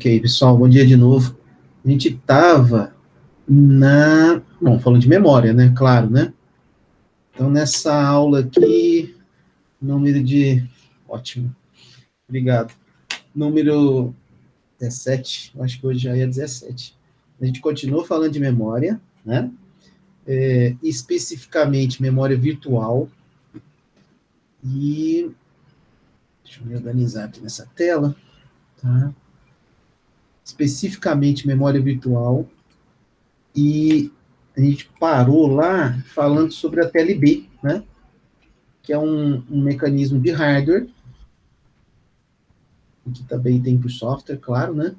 Ok, pessoal, bom dia de novo. A gente estava Bom, falando de memória, né? Claro, né? Então, nessa aula aqui, número de... Ótimo, obrigado. Número 17, acho que hoje já é 17. A gente continua falando de memória, né? Especificamente, memória virtual. E... Deixa eu me organizar aqui nessa tela, tá? Especificamente, memória virtual. E a gente parou lá falando sobre a TLB, né? Que é um mecanismo de hardware, que também tem para o software, claro, né?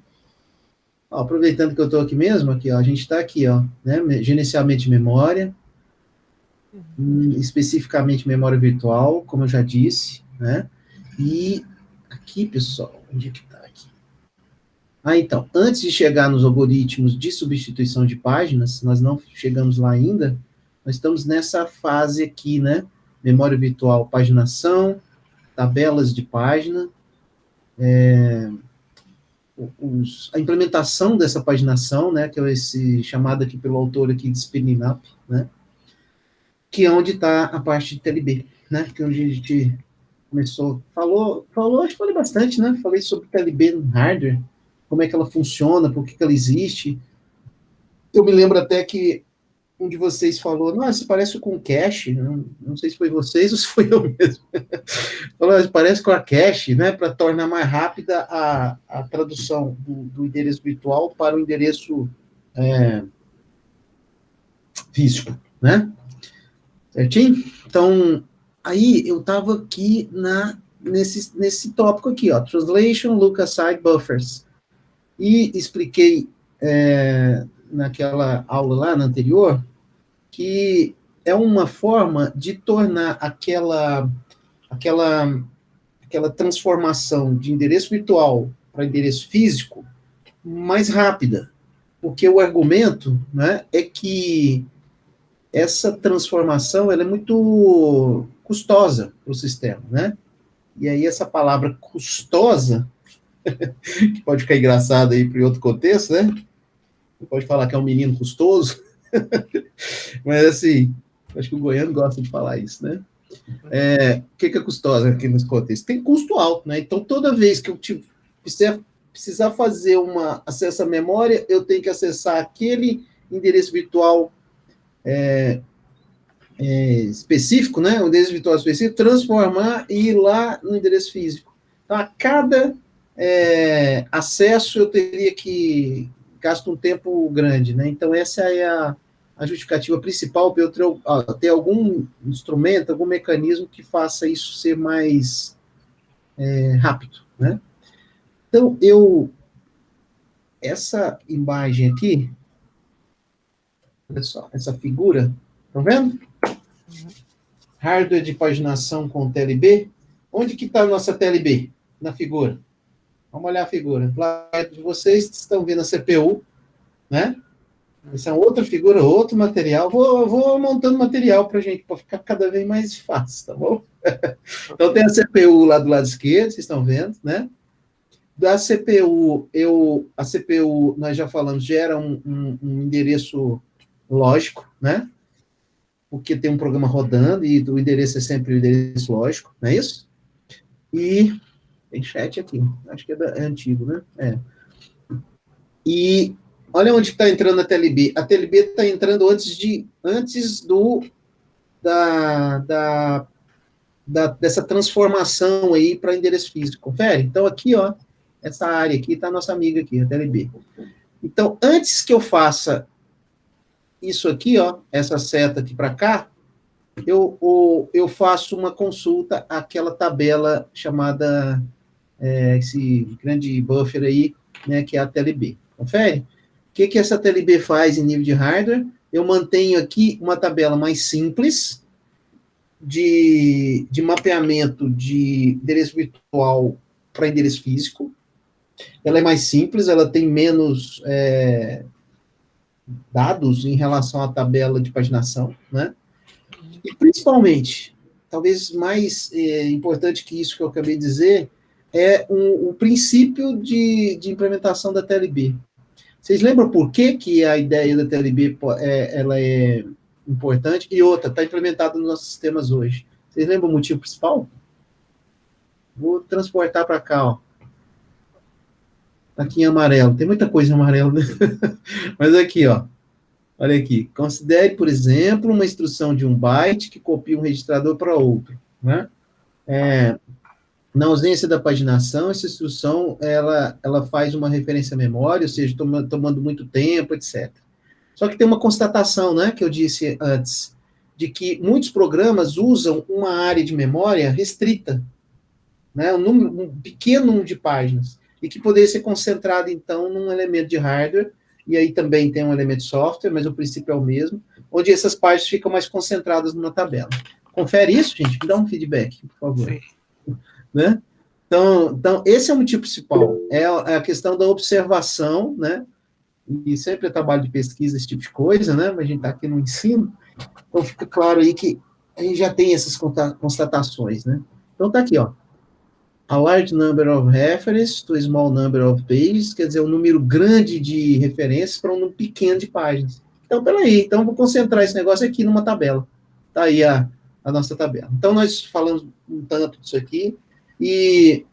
Ó, aproveitando que eu estou aqui mesmo, aqui, ó, a gente está aqui, ó, né? Gerenciamento de memória, especificamente memória virtual, como eu já disse, né? E aqui, pessoal, onde é que está aqui? Então, antes de chegar nos algoritmos de substituição de páginas, nós não chegamos lá ainda, nós estamos nessa fase aqui, né? Memória virtual, paginação, tabelas de página, a implementação dessa paginação, né, que é esse chamado aqui pelo autor aqui de spinning up, né, que é onde está a parte de TLB, né, que é onde a gente começou, acho que falei bastante, né, falei sobre TLB no hardware, como é que ela funciona, por que ela existe. Eu me lembro até que um de vocês falou, nossa, parece com cache, não sei se foi vocês ou se foi eu mesmo. Falou, parece com a cache, né, para tornar mais rápida a tradução do endereço virtual para o endereço físico, né? Certinho? Então, aí eu estava aqui nesse tópico aqui, ó, Translation, Look-Aside, Buffers. E expliquei naquela aula lá, na anterior, que é uma forma de tornar aquela transformação de endereço virtual para endereço físico mais rápida, porque o argumento, né, é que essa transformação ela é muito custosa para o sistema, né? E aí essa palavra custosa, que pode ficar engraçada aí para outro contexto, né? Pode falar que é um menino custoso, mas assim, acho que o goiano gosta de falar isso, né? O que é custosa aqui nesse contexto? Tem custo alto, né? Então, toda vez que eu precisar fazer acesso à memória, eu tenho que acessar aquele endereço virtual específico, né? Um endereço virtual específico, transformar e ir lá no endereço físico. Então, a cada acesso eu teria que gastar um tempo grande, né? Então, essa é a justificativa principal para eu ter algum instrumento, algum mecanismo que faça isso ser mais rápido, né? Então, essa imagem aqui, olha só, essa figura, estão vendo? Hardware de paginação com TLB. Onde que está a nossa TLB? Na figura. Vamos olhar a figura. Lá de vocês estão vendo a CPU, né? Essa é outra figura, outro material. Vou montando material para gente, para ficar cada vez mais fácil, tá bom? Então tem a CPU lá do lado esquerdo, vocês estão vendo, né? Da CPU, a CPU, nós já falamos, gera um endereço lógico, né? Porque tem um programa rodando e o endereço é sempre o endereço lógico, não é isso? E tem chat aqui, acho que é antigo, né? E olha onde está entrando a TLB. A TLB está entrando antes dessa transformação aí para endereço físico. Confere? Então, aqui, ó, essa área aqui está a nossa amiga aqui, a TLB. Então, antes que eu faça isso aqui, ó, essa seta aqui para cá, eu faço uma consulta àquela tabela chamada, esse grande buffer aí, né, que é a TLB. Confere? O que essa TLB faz em nível de hardware? Eu mantenho aqui uma tabela mais simples de mapeamento de endereço virtual para endereço físico. Ela é mais simples, ela tem menos dados em relação à tabela de paginação, né? E principalmente, talvez mais importante que isso que eu acabei de dizer, é o princípio de implementação da TLB. Vocês lembram por que a ideia da TLB ela é importante? E outra, está implementada nos nossos sistemas hoje. Vocês lembram o motivo principal? Vou transportar para cá, ó. Tá aqui em amarelo. Tem muita coisa em amarelo, né? Mas aqui, ó. Olha aqui. Considere, por exemplo, uma instrução de um byte que copia um registrador para outro, né? Na ausência da paginação, essa instrução, ela faz uma referência à memória, ou seja, tomando muito tempo, etc. Só que tem uma constatação, né, que eu disse antes, de que muitos programas usam uma área de memória restrita, né, um pequeno número de páginas, e que poderia ser concentrado, então, num elemento de hardware, e aí também tem um elemento de software, mas o princípio é o mesmo, onde essas páginas ficam mais concentradas numa tabela. Confere isso, gente? Me dá um feedback, por favor. Sim. Né? Então, esse é o motivo principal, é a questão da observação, né? E sempre é trabalho de pesquisa, esse tipo de coisa, né? Mas a gente está aqui no ensino, então fica claro aí que a gente já tem essas constatações, né? Então tá aqui, ó. A large number of references to a small number of pages, quer dizer, um número grande de referências para um número pequeno de páginas. Então, peraí, então vou concentrar esse negócio aqui numa tabela. Tá aí a nossa tabela. Então, nós falamos um tanto disso aqui, e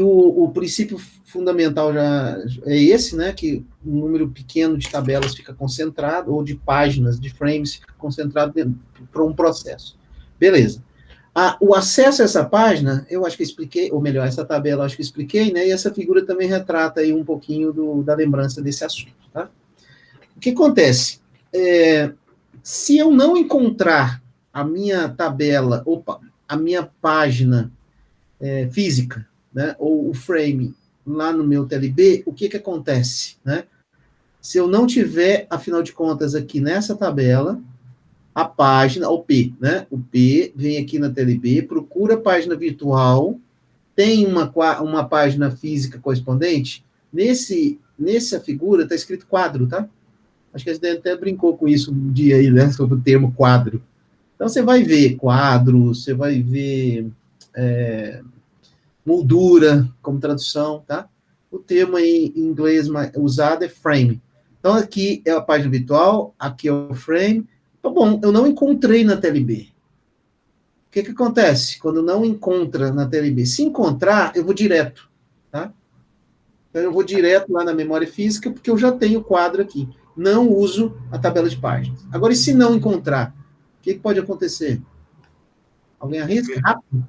o princípio fundamental já é esse, né, que um número pequeno de tabelas fica concentrado, ou de páginas, de frames, fica concentrado para um processo. Beleza. O acesso a essa página, eu acho que expliquei, ou melhor, essa tabela eu acho que expliquei, né, e essa figura também retrata aí um pouquinho da lembrança desse assunto, tá? O que acontece? Se eu não encontrar a minha tabela, a minha página física, né, ou o frame lá no meu TLB, o que acontece, né? Se eu não tiver, afinal de contas, aqui nessa tabela, a página, o P, né? O P vem aqui na TLB, procura a página virtual, tem uma página física correspondente, nessa figura está escrito quadro, tá? Acho que a gente até brincou com isso um dia aí, né, sobre o termo quadro. Então, você vai ver quadro, você vai ver moldura como tradução, tá? O termo em inglês usado é frame. Então, aqui é a página virtual, aqui é o frame. Então, bom, eu não encontrei na TLB. O que acontece quando não encontra na TLB? Se encontrar, eu vou direto, tá? Então, eu vou direto lá na memória física, porque eu já tenho o quadro aqui. Não uso a tabela de páginas. Agora, e se não encontrar? O que pode acontecer? Alguém arrisca? Rápido.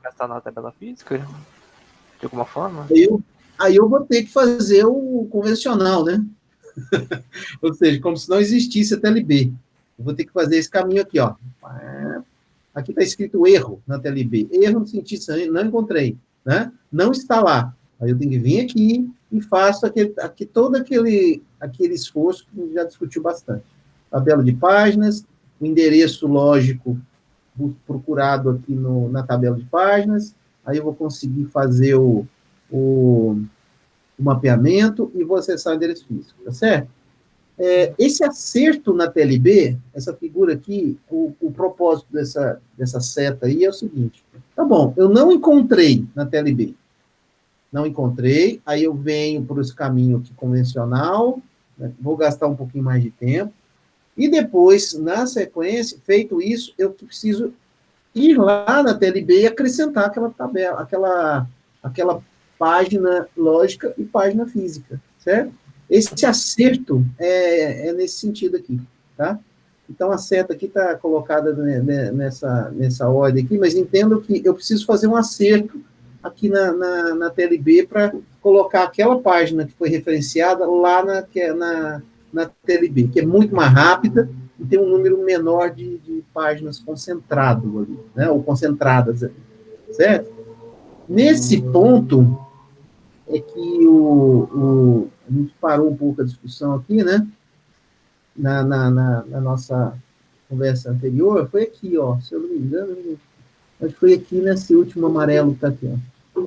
Está na tabela física, de alguma forma? Aí eu vou ter que fazer o convencional, né? Ou seja, como se não existisse a TLB. Eu vou ter que fazer esse caminho aqui, ó. Aqui está escrito erro na TLB. Erro no sentido de não encontrei, né? Não está lá. Aí eu tenho que vir aqui e faço todo aquele esforço que a gente já discutiu bastante. Tabela de páginas, o endereço lógico procurado aqui na tabela de páginas, aí eu vou conseguir fazer o mapeamento e vou acessar o endereço físico, tá certo? Esse acerto na TLB, essa figura aqui, o propósito dessa seta aí é o seguinte, tá bom, eu não encontrei na TLB, não encontrei, aí eu venho por esse caminho aqui convencional, né, vou gastar um pouquinho mais de tempo, e depois, na sequência, feito isso, eu preciso ir lá na TLB e acrescentar aquela tabela, aquela página lógica e página física, certo? Esse acerto é nesse sentido aqui, tá? Então, a seta aqui está colocada nessa ordem aqui, mas entendo que eu preciso fazer um acerto aqui na TLB para colocar aquela página que foi referenciada lá na TLB, que é muito mais rápida e tem um número menor de páginas concentrado ali, né, ou concentradas ali, certo? Nesse ponto é que a gente parou um pouco a discussão aqui, né, na nossa conversa anterior, foi aqui, ó, se eu não me engano, acho que foi aqui nesse último amarelo que está aqui, ó,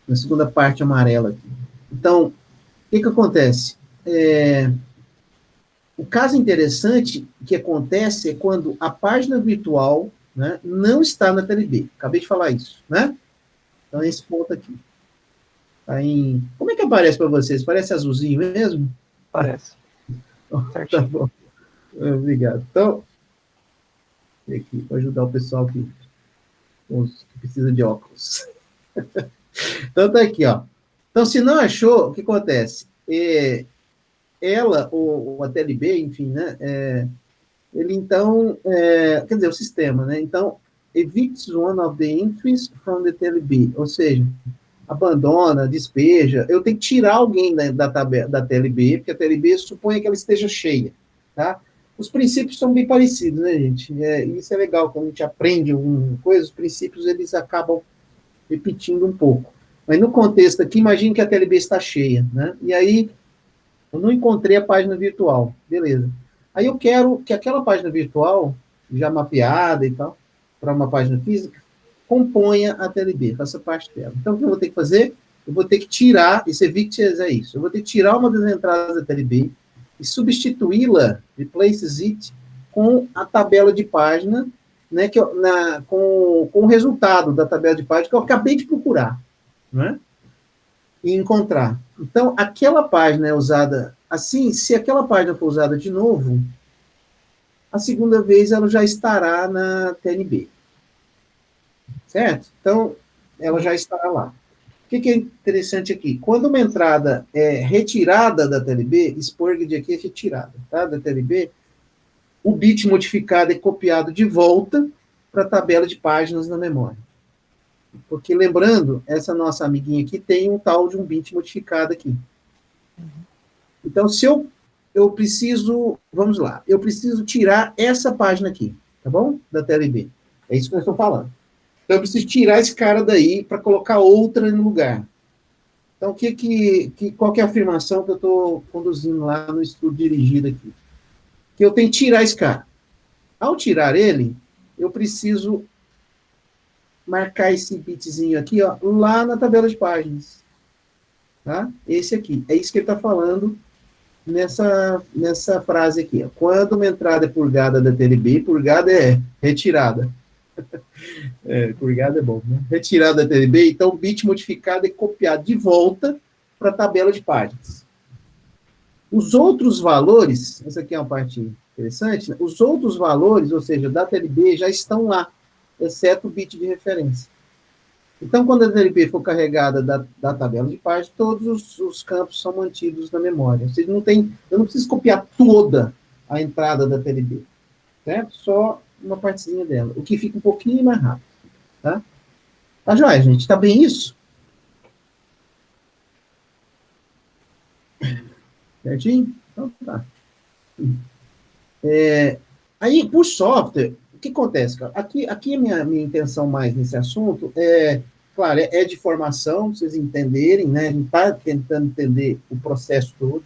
na segunda parte amarela aqui. Então, o que acontece? O caso interessante que acontece é quando a página virtual, né, não está na TLB. Acabei de falar isso, né? Então, esse ponto aqui. Tá em... Como é que aparece para vocês? Parece azulzinho mesmo? Parece. Tá Certinho. bom. Obrigado. Então, aqui, para ajudar o pessoal que precisa de óculos. Então, tá aqui, ó. Então, se não achou, o que acontece? Ela, ou a TLB, enfim, né? Ele, então, quer dizer, o sistema, né? Então, evicts one of the entries from the TLB, ou seja, abandona, despeja. Eu tenho que tirar alguém da TLB, porque a TLB supõe que ela esteja cheia, tá? Os princípios são bem parecidos, né, gente? Isso é legal, quando a gente aprende alguma coisa, os princípios, eles acabam repetindo um pouco. Mas no contexto aqui, imagine que a TLB está cheia, né? E aí, eu não encontrei a página virtual. Beleza. Aí eu quero que aquela página virtual, já mapeada e tal, para uma página física, componha a TLB, faça parte dela. Então, o que eu vou ter que fazer? Eu vou ter que tirar, esse evicts é isso, eu vou ter que tirar uma das entradas da TLB e substituí-la, replaces it, com a tabela de página, né, com o resultado da tabela de página que eu acabei de procurar, né, e encontrar. Então, aquela página é usada assim, se aquela página for usada de novo, a segunda vez ela já estará na TLB. Certo? Então, ela já estará lá. O que é interessante aqui? Quando uma entrada é retirada da TLB, expurged aqui é retirada, tá? Da TLB, o bit modificado é copiado de volta para a tabela de páginas na memória. Porque, lembrando, essa nossa amiguinha aqui tem um tal de um bit modificado aqui. Então, se eu preciso, vamos lá, eu preciso tirar essa página aqui, tá bom? Da TLB. É isso que nós estamos falando. Então, eu preciso tirar esse cara daí para colocar outra no lugar. Então, qual que é a afirmação que eu estou conduzindo lá no estudo dirigido aqui? Que eu tenho que tirar esse cara. Ao tirar ele, eu preciso marcar esse bitzinho aqui, ó, lá na tabela de páginas. Tá? Esse aqui. É isso que ele está falando nessa frase aqui. Ó. Quando uma entrada é purgada da TLB, purgada é retirada. Purgada é bom, né? Retirada da TLB, então o bit modificado é copiado de volta para a tabela de páginas. Os outros valores, essa aqui é uma parte interessante, né? Os outros valores, ou seja, da TLB, já estão lá, exceto o bit de referência. Então, quando a TLB for carregada da tabela de páginas, todos os campos são mantidos na memória. Ou seja, eu não preciso copiar toda a entrada da TLB, certo? Só uma partezinha dela, o que fica um pouquinho mais rápido. Tá? Tá joia, gente? Tá bem isso? Certinho? Então, tá. Aí, por software, o que acontece, cara? Aqui a minha intenção mais nesse assunto claro, é de formação, pra vocês entenderem, né? A gente está tentando entender o processo todo,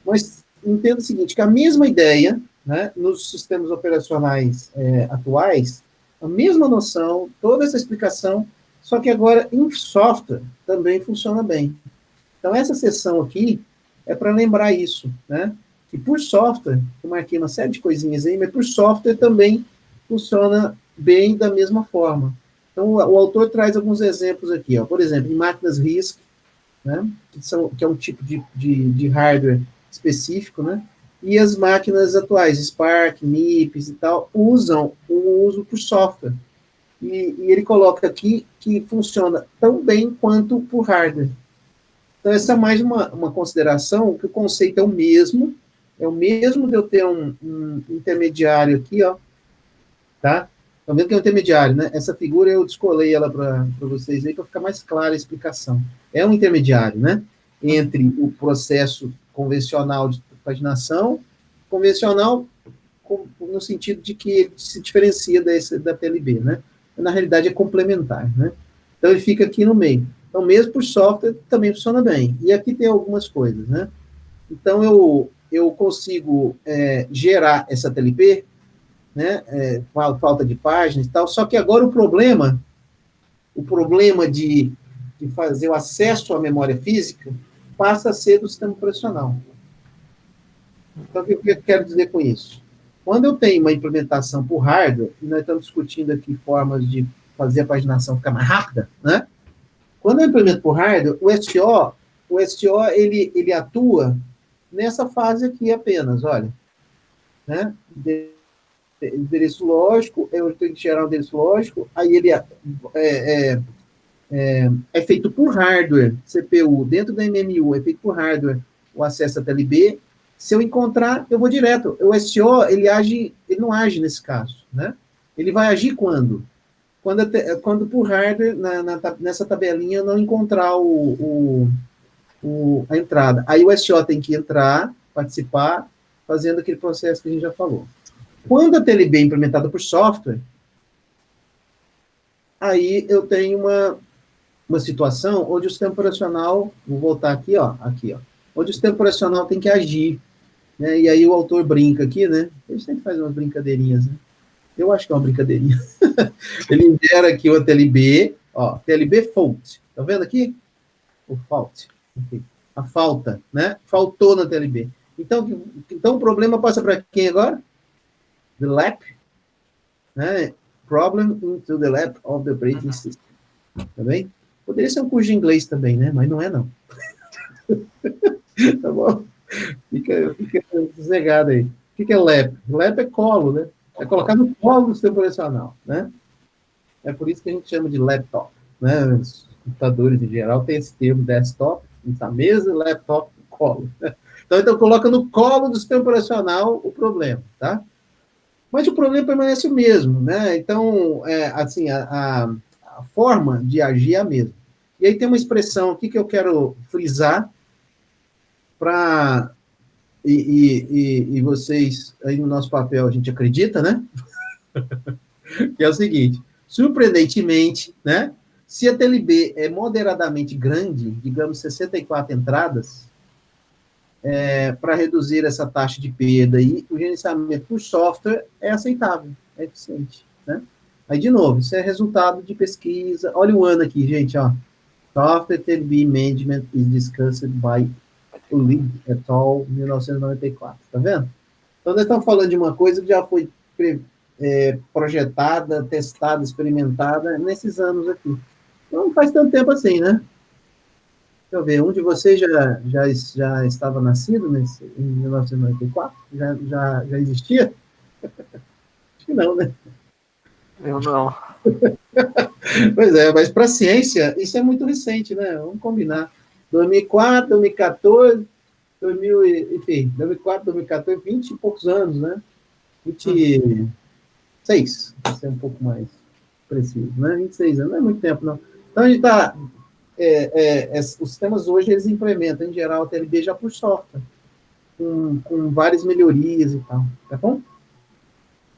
mas entenda o seguinte, que a mesma ideia, né, nos sistemas operacionais atuais, a mesma noção, toda essa explicação, só que agora em software também funciona bem. Então, essa sessão aqui é para lembrar isso, né? Que por software, eu marquei uma série de coisinhas aí, mas por software também funciona bem da mesma forma. Então, o autor traz alguns exemplos aqui, ó. Por exemplo, em máquinas RISC, né? Que é um tipo de hardware específico, né? E as máquinas atuais, Spark, MIPS e tal, usam o uso por software. E ele coloca aqui que funciona tão bem quanto por hardware. Então, essa é mais uma consideração, que o conceito é o mesmo de eu ter um intermediário aqui, ó, tá? Tá vendo que é um intermediário, né? Essa figura eu descolei ela para vocês aí, para ficar mais clara a explicação. É um intermediário, né? Entre o processo convencional de paginação, convencional no sentido de que ele se diferencia da TLB, né? Na realidade é complementar, né? Então ele fica aqui no meio. Então mesmo por software também funciona bem. E aqui tem algumas coisas, né? Então eu consigo gerar essa TLB, né? Falta de páginas e tal. Só que agora o problema de fazer o acesso à memória física passa a ser do sistema operacional. Então, o que eu quero dizer com isso? Quando eu tenho uma implementação por hardware, e nós estamos discutindo aqui formas de fazer a paginação ficar mais rápida, né? Quando eu implemento por hardware, o STO ele atua nessa fase aqui apenas, olha, né? Endereço lógico, eu tenho que gerar um endereço lógico, aí ele é feito por hardware, CPU, dentro da MMU, é feito por hardware, o acesso a TLB. Se eu encontrar, eu vou direto. O STO, ele não age nesse caso, né? Ele vai agir quando? Quando por hardware, nessa tabelinha, eu não encontrar a entrada. Aí o STO tem que entrar, participar, fazendo aquele processo que a gente já falou. Quando a TLB é implementada por software, aí eu tenho uma situação onde o sistema operacional, vou voltar aqui, ó, onde o sistema operacional tem que agir, né? E aí o autor brinca aqui, né? Ele sempre faz umas brincadeirinhas, né? Eu acho que é uma brincadeirinha. Ele gera aqui o TLB, ó, TLB fault. Tá vendo aqui? O fault. Okay. A falta, né? Faltou na TLB. Então o problema passa para quem agora? The lap, né? Problem into the lap of the operating system. Tá bem? Poderia ser um curso de inglês também, né? Mas não é, não. Tá bom? Fica desligado aí. O que é lap? Lap é colo, né? É colocar no colo do sistema operacional, né? É por isso que a gente chama de laptop, né? Os computadores, em geral, tem esse termo desktop, na mesa, laptop, colo. Então, coloca no colo do sistema operacional o problema, tá? Mas o problema permanece o mesmo, né? Então, assim, a forma de agir é a mesma. E aí tem uma expressão aqui que eu quero frisar para... E vocês, aí no nosso papel, a gente acredita, né? Que é o seguinte, surpreendentemente, né? Se a TLB é moderadamente grande, digamos 64 entradas, para reduzir essa taxa de perda, e o gerenciamento por software é aceitável, é eficiente, né? Aí, de novo, isso é resultado de pesquisa. Olha o ano aqui, gente, ó. Software TLB Management is discussed by Ulig et al., 1994. Tá vendo? Então, nós estamos falando de uma coisa que já foi projetada, testada, experimentada nesses anos aqui. Então, não faz tanto tempo assim, né? Deixa eu ver, um de vocês já estava nascido em 1994? Já existia? Acho que não, né? Eu não. Pois é, mas para a ciência, isso é muito recente, né? Vamos combinar. 2004, 2014, 2004, 2014, 20 e poucos anos, né? 26, para ser um pouco mais preciso, né? 26 anos, não é muito tempo, não. Então, a gente está... os sistemas hoje, eles implementam, em geral, a TLB já por software, com várias melhorias e tal, tá bom?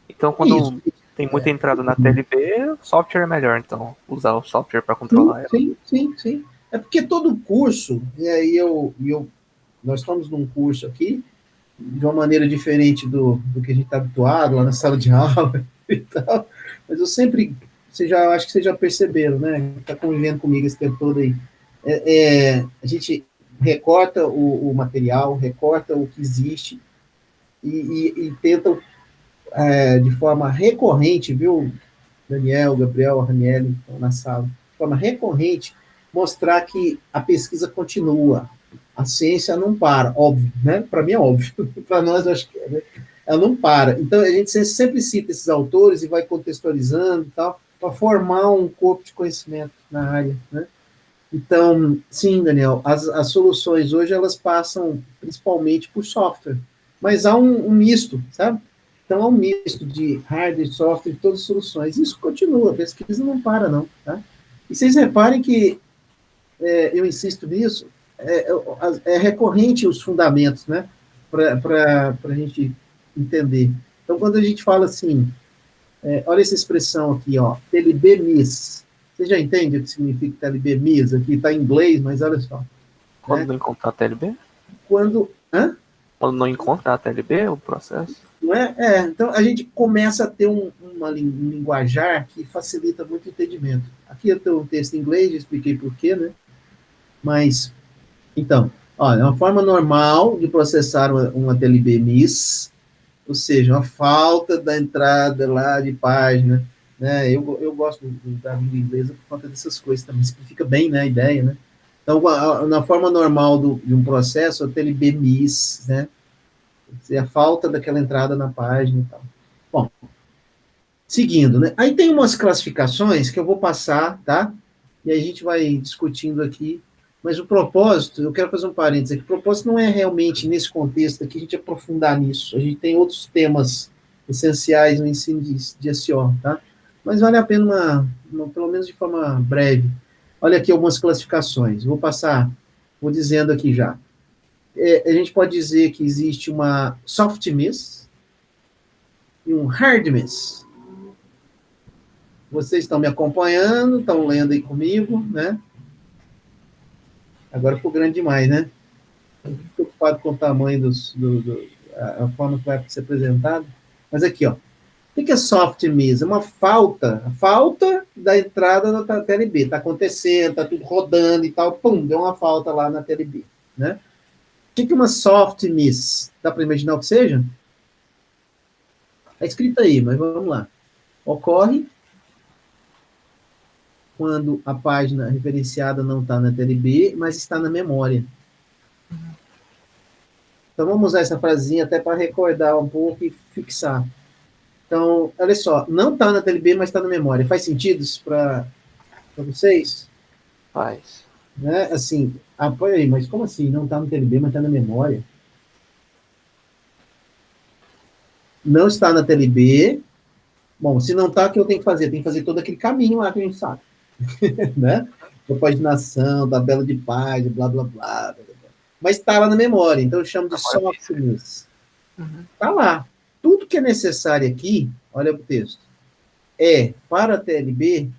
Então, quando tem muita entrada na TLB, o software é melhor, então, usar o software para controlar ela. Sim. É porque todo curso, e aí nós estamos num curso aqui, de uma maneira diferente do que a gente está habituado, lá na sala de aula e tal, mas eu sempre, acho que vocês já perceberam, né? Está convivendo comigo esse tempo todo aí. A gente recorta o material, recorta o que existe e tenta, de forma recorrente, viu, Daniel, Gabriel, Raniel, estão na sala, de forma recorrente, mostrar que a pesquisa continua, a ciência não para, óbvio, né? Para mim é óbvio, para nós eu acho que né? Ela não para. Então, a gente sempre cita esses autores e vai contextualizando e tal, para formar um corpo de conhecimento na área, né? Então, sim, Daniel, as soluções hoje, elas passam principalmente por software, mas há um misto, sabe? Então, há um misto de hardware e software, de todas as soluções. Isso continua, a pesquisa não para, não, tá? E vocês reparem que, eu insisto nisso, é recorrente os fundamentos, né? Para a gente entender. Então, quando a gente fala assim, olha essa expressão aqui, ó, TLB-MIS. Você já entende o que significa TLB-MIS? Aqui está em inglês, mas olha só. Quando não encontrar a TLB? Quando não encontra a TLB, o processo? Não é? Então, a gente começa a ter um linguajar que facilita muito o entendimento. Aqui eu tenho um texto em inglês, já expliquei por quê, né? Mas, então, olha, é uma forma normal de processar uma TLB-MIS ou seja, uma falta da entrada lá de página, né? Eu gosto da língua inglesa por conta dessas coisas também, simplifica bem, né, a ideia, né? Então, na forma normal de um processo, a TLB miss, né? A falta daquela entrada na página e tal. Bom, seguindo, né? Aí tem umas classificações que eu vou passar, tá? E aí a gente vai discutindo aqui. Mas o propósito, eu quero fazer um parênteses aqui, o propósito não é realmente nesse contexto aqui a gente aprofundar nisso. A gente tem outros temas essenciais no ensino de SEO, tá? Mas vale a pena, pelo menos de forma breve. Olha aqui algumas classificações. Vou passar, vou dizendo aqui já. A gente pode dizer que existe uma soft miss e um hard miss. Vocês estão me acompanhando, estão lendo aí comigo, né? Agora ficou grande demais, né? Estou preocupado com o tamanho a forma que vai ser apresentado. Mas aqui, ó. O que é soft miss? É uma falta, a falta da entrada na TLB. Está acontecendo, está tudo rodando e tal, pum, deu uma falta lá na TLB, né? O que é uma soft miss? Dá para imaginar o que seja? Está escrito aí, mas vamos lá. Ocorre quando a página referenciada não está na TLB, mas está na memória. Então, vamos usar essa frasinha até para recordar um pouco e fixar. Então, olha só, não está na TLB, mas está na memória. Faz sentido isso para vocês? Faz. Né? Assim, peraí, mas como assim? Não está no TLB, mas está na memória? Não está na TLB. Bom, se não está, o que eu tenho que fazer? Tem que fazer todo aquele caminho lá que a gente sabe. Né? Da paginação, tabela de página, blá, blá, blá. Mas está lá na memória, então eu chamo de soft miss. Está lá. Tudo que é necessário aqui, olha o texto, para a TLB,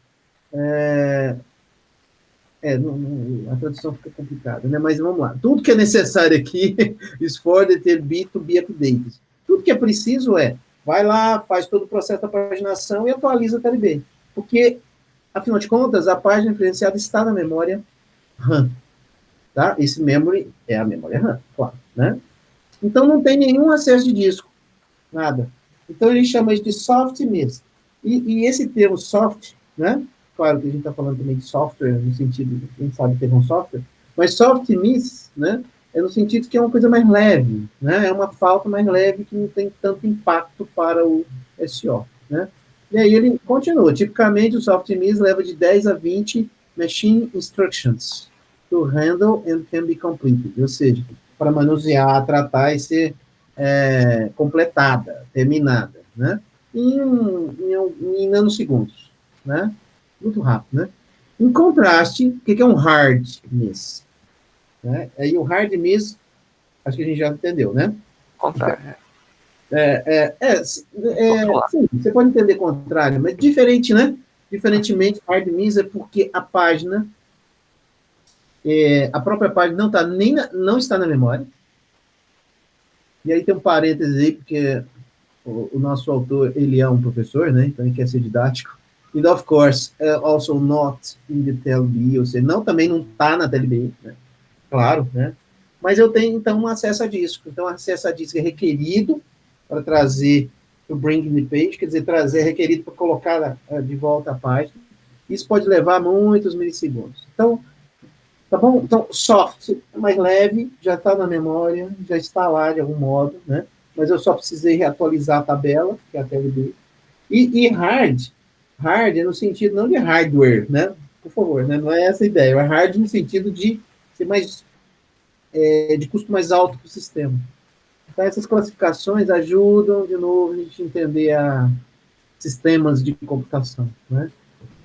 a tradução fica complicada, né? Mas vamos lá. Tudo que é necessário aqui is for the TLB to be updated. Tudo que é preciso vai lá, faz todo o processo da paginação e atualiza a TLB. Porque, afinal de contas, a página referenciada está na memória RAM. Tá? Esse memory é a memória RAM, claro, né? Então, não tem nenhum acesso de disco, nada. Então, ele chama isso de soft miss. E esse termo soft, né? Claro que a gente está falando também de software, no sentido, quem sabe ter um software, mas soft miss, né? É no sentido que é uma coisa mais leve, né? É uma falta mais leve que não tem tanto impacto para o SEO, né? E aí ele continua. Tipicamente, o soft miss leva de 10 a 20 machine instructions to handle and can be completed, ou seja, para manusear, tratar e ser completada, terminada, né? Em nanosegundos, né? Muito rápido, né? Em contraste, o que é um hard miss? Né? Aí o hard miss, acho que a gente já entendeu, né? Contrário. Sim, você pode entender contrário, mas diferente, né? Diferentemente, hard miss é porque a página, a própria página não está na memória. E aí tem um parênteses aí, porque o nosso autor, ele é um professor, né? Então ele quer ser didático. And of course, also not in the TLB, ou seja, também não está na TLB, né? Claro, né? Mas eu tenho, então, um acesso a disco. Então, acesso a disco é requerido para trazer o bring in the page, quer dizer, trazer requerido para colocar de volta a página. Isso pode levar muitos milissegundos. Então, tá bom? Então, soft é mais leve, já está na memória, já está lá de algum modo, né? Mas eu só precisei reatualizar a tabela, que é a TLB. E hard é no sentido não de hardware, né? Por favor, né? Não é essa a ideia. É hard no sentido de ser mais de custo mais alto para o sistema. Então, essas classificações ajudam, de novo, a gente a entender sistemas de computação, né?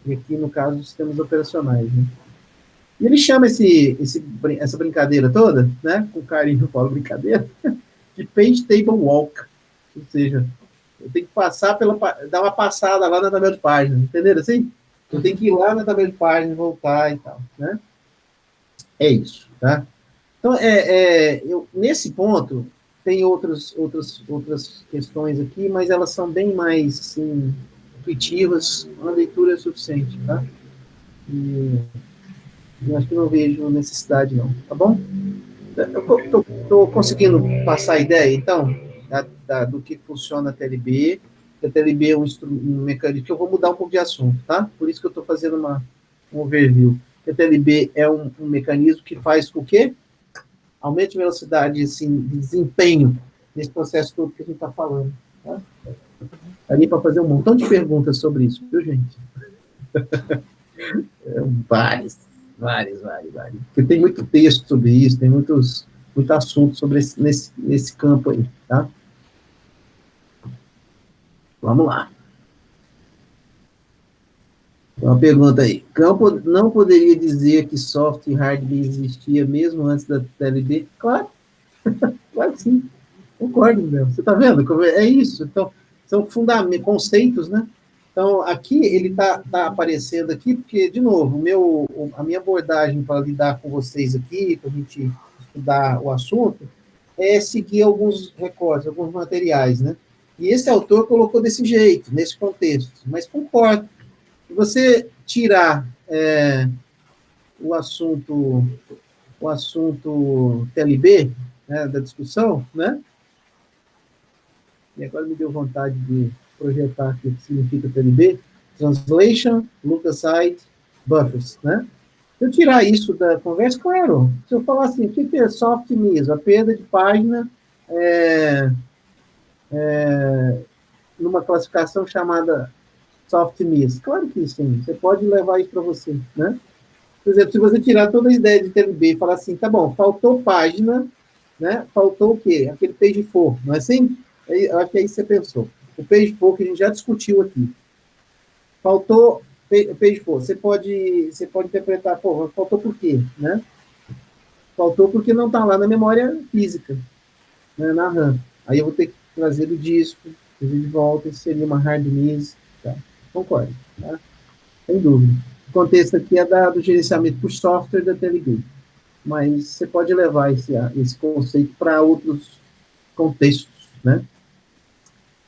E aqui, no caso, sistemas operacionais, né? E ele chama essa brincadeira toda, né? Com carinho, eu falo brincadeira, de Page Table Walk. Ou seja, eu tenho que dar uma passada lá na tabela de páginas, entenderam assim? Eu tenho que ir lá na tabela de páginas, voltar e tal, né? É isso, tá? Então, nesse ponto, tem outras questões aqui, mas elas são bem mais, assim, intuitivas, uma leitura é suficiente, tá? E eu acho que não vejo necessidade, não, tá bom? Eu estou conseguindo passar a ideia, então? do que funciona a TLB. A TLB é um mecanismo que eu vou mudar um pouco de assunto, tá? Por isso que eu estou fazendo um overview. A TLB é um mecanismo que faz o quê? Aumente a velocidade assim, de desempenho nesse processo todo que a gente está falando. Tá? Ali para fazer um montão de perguntas sobre isso, viu, gente? Vários. Porque tem muito texto sobre isso, tem muito assunto sobre nesse campo aí, tá? Vamos lá. Uma pergunta aí. Campo não poderia dizer que software e hardware existia mesmo antes da TLB? Claro. Claro que sim. Concordo, Léo. Você está vendo? É isso. Então, são conceitos, né? Então, aqui, ele está aparecendo aqui, porque, de novo, a minha abordagem para lidar com vocês aqui, para a gente estudar o assunto, é seguir alguns recortes, alguns materiais, né? E esse autor colocou desse jeito, nesse contexto. Mas concordo. Se você tirar o assunto TLB, né, da discussão, né? E agora me deu vontade de projetar aqui o que significa TLB. Translation, look-aside, buffers, né? Se eu tirar isso da conversa, claro, se eu falar assim, o que é soft miss? A perda de página numa classificação chamada soft miss. Claro que sim, você pode levar isso para você, né? Por exemplo, se você tirar toda a ideia de TLB e falar assim, tá bom, faltou página, né? Faltou o quê? Aquele page for, não é assim? Eu acho que é isso que você pensou. O page for que a gente já discutiu aqui. Faltou page for. Você pode interpretar, pô, faltou por quê, né? Faltou porque não está lá na memória física, né, na RAM. Aí eu vou ter que trazer do disco, trazer de volta, isso seria uma hard miss, tá? Concordo, tá? Sem dúvida. O contexto aqui é do gerenciamento por software da TLB, mas você pode levar esse conceito para outros contextos, né?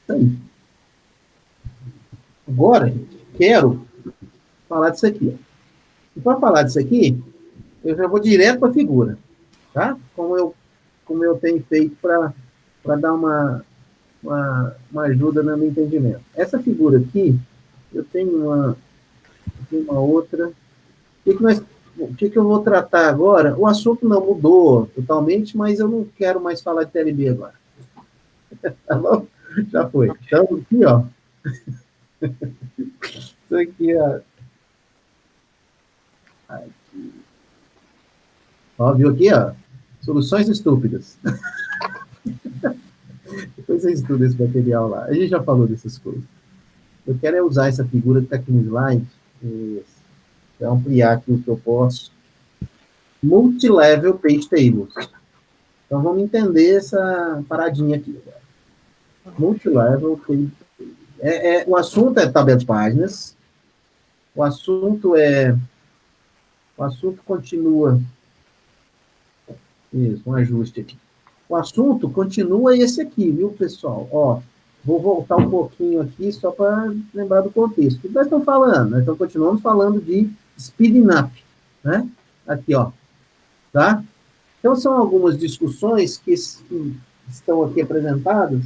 Isso aí. Agora, quero falar disso aqui. E para falar disso aqui, eu já vou direto para a figura, tá? Como eu tenho feito para dar uma ajuda no meu entendimento. Essa figura aqui, eu tenho uma outra. O que eu vou tratar agora? O assunto não mudou totalmente, mas eu não quero mais falar de TLB agora. Tá bom? Já foi. Então, aqui, ó. Isso aqui, ó. Aqui. Ó, viu aqui, ó? Soluções estúpidas. Depois você estuda esse material lá. A gente já falou dessas coisas. Eu quero usar essa figura que está aqui no slide, para ampliar aqui o que eu posso. Multilevel Page Tables. Então, vamos entender essa paradinha aqui. Multilevel Page Tables. O assunto é tabela de páginas. O assunto continua. Isso, um ajuste aqui. O assunto continua esse aqui, viu, pessoal? Ó, vou voltar um pouquinho aqui, só para lembrar do contexto. O que nós estamos falando? Nós estamos continuando falando de speeding up, né? Aqui, ó. Tá? Então, são algumas discussões que estão aqui apresentadas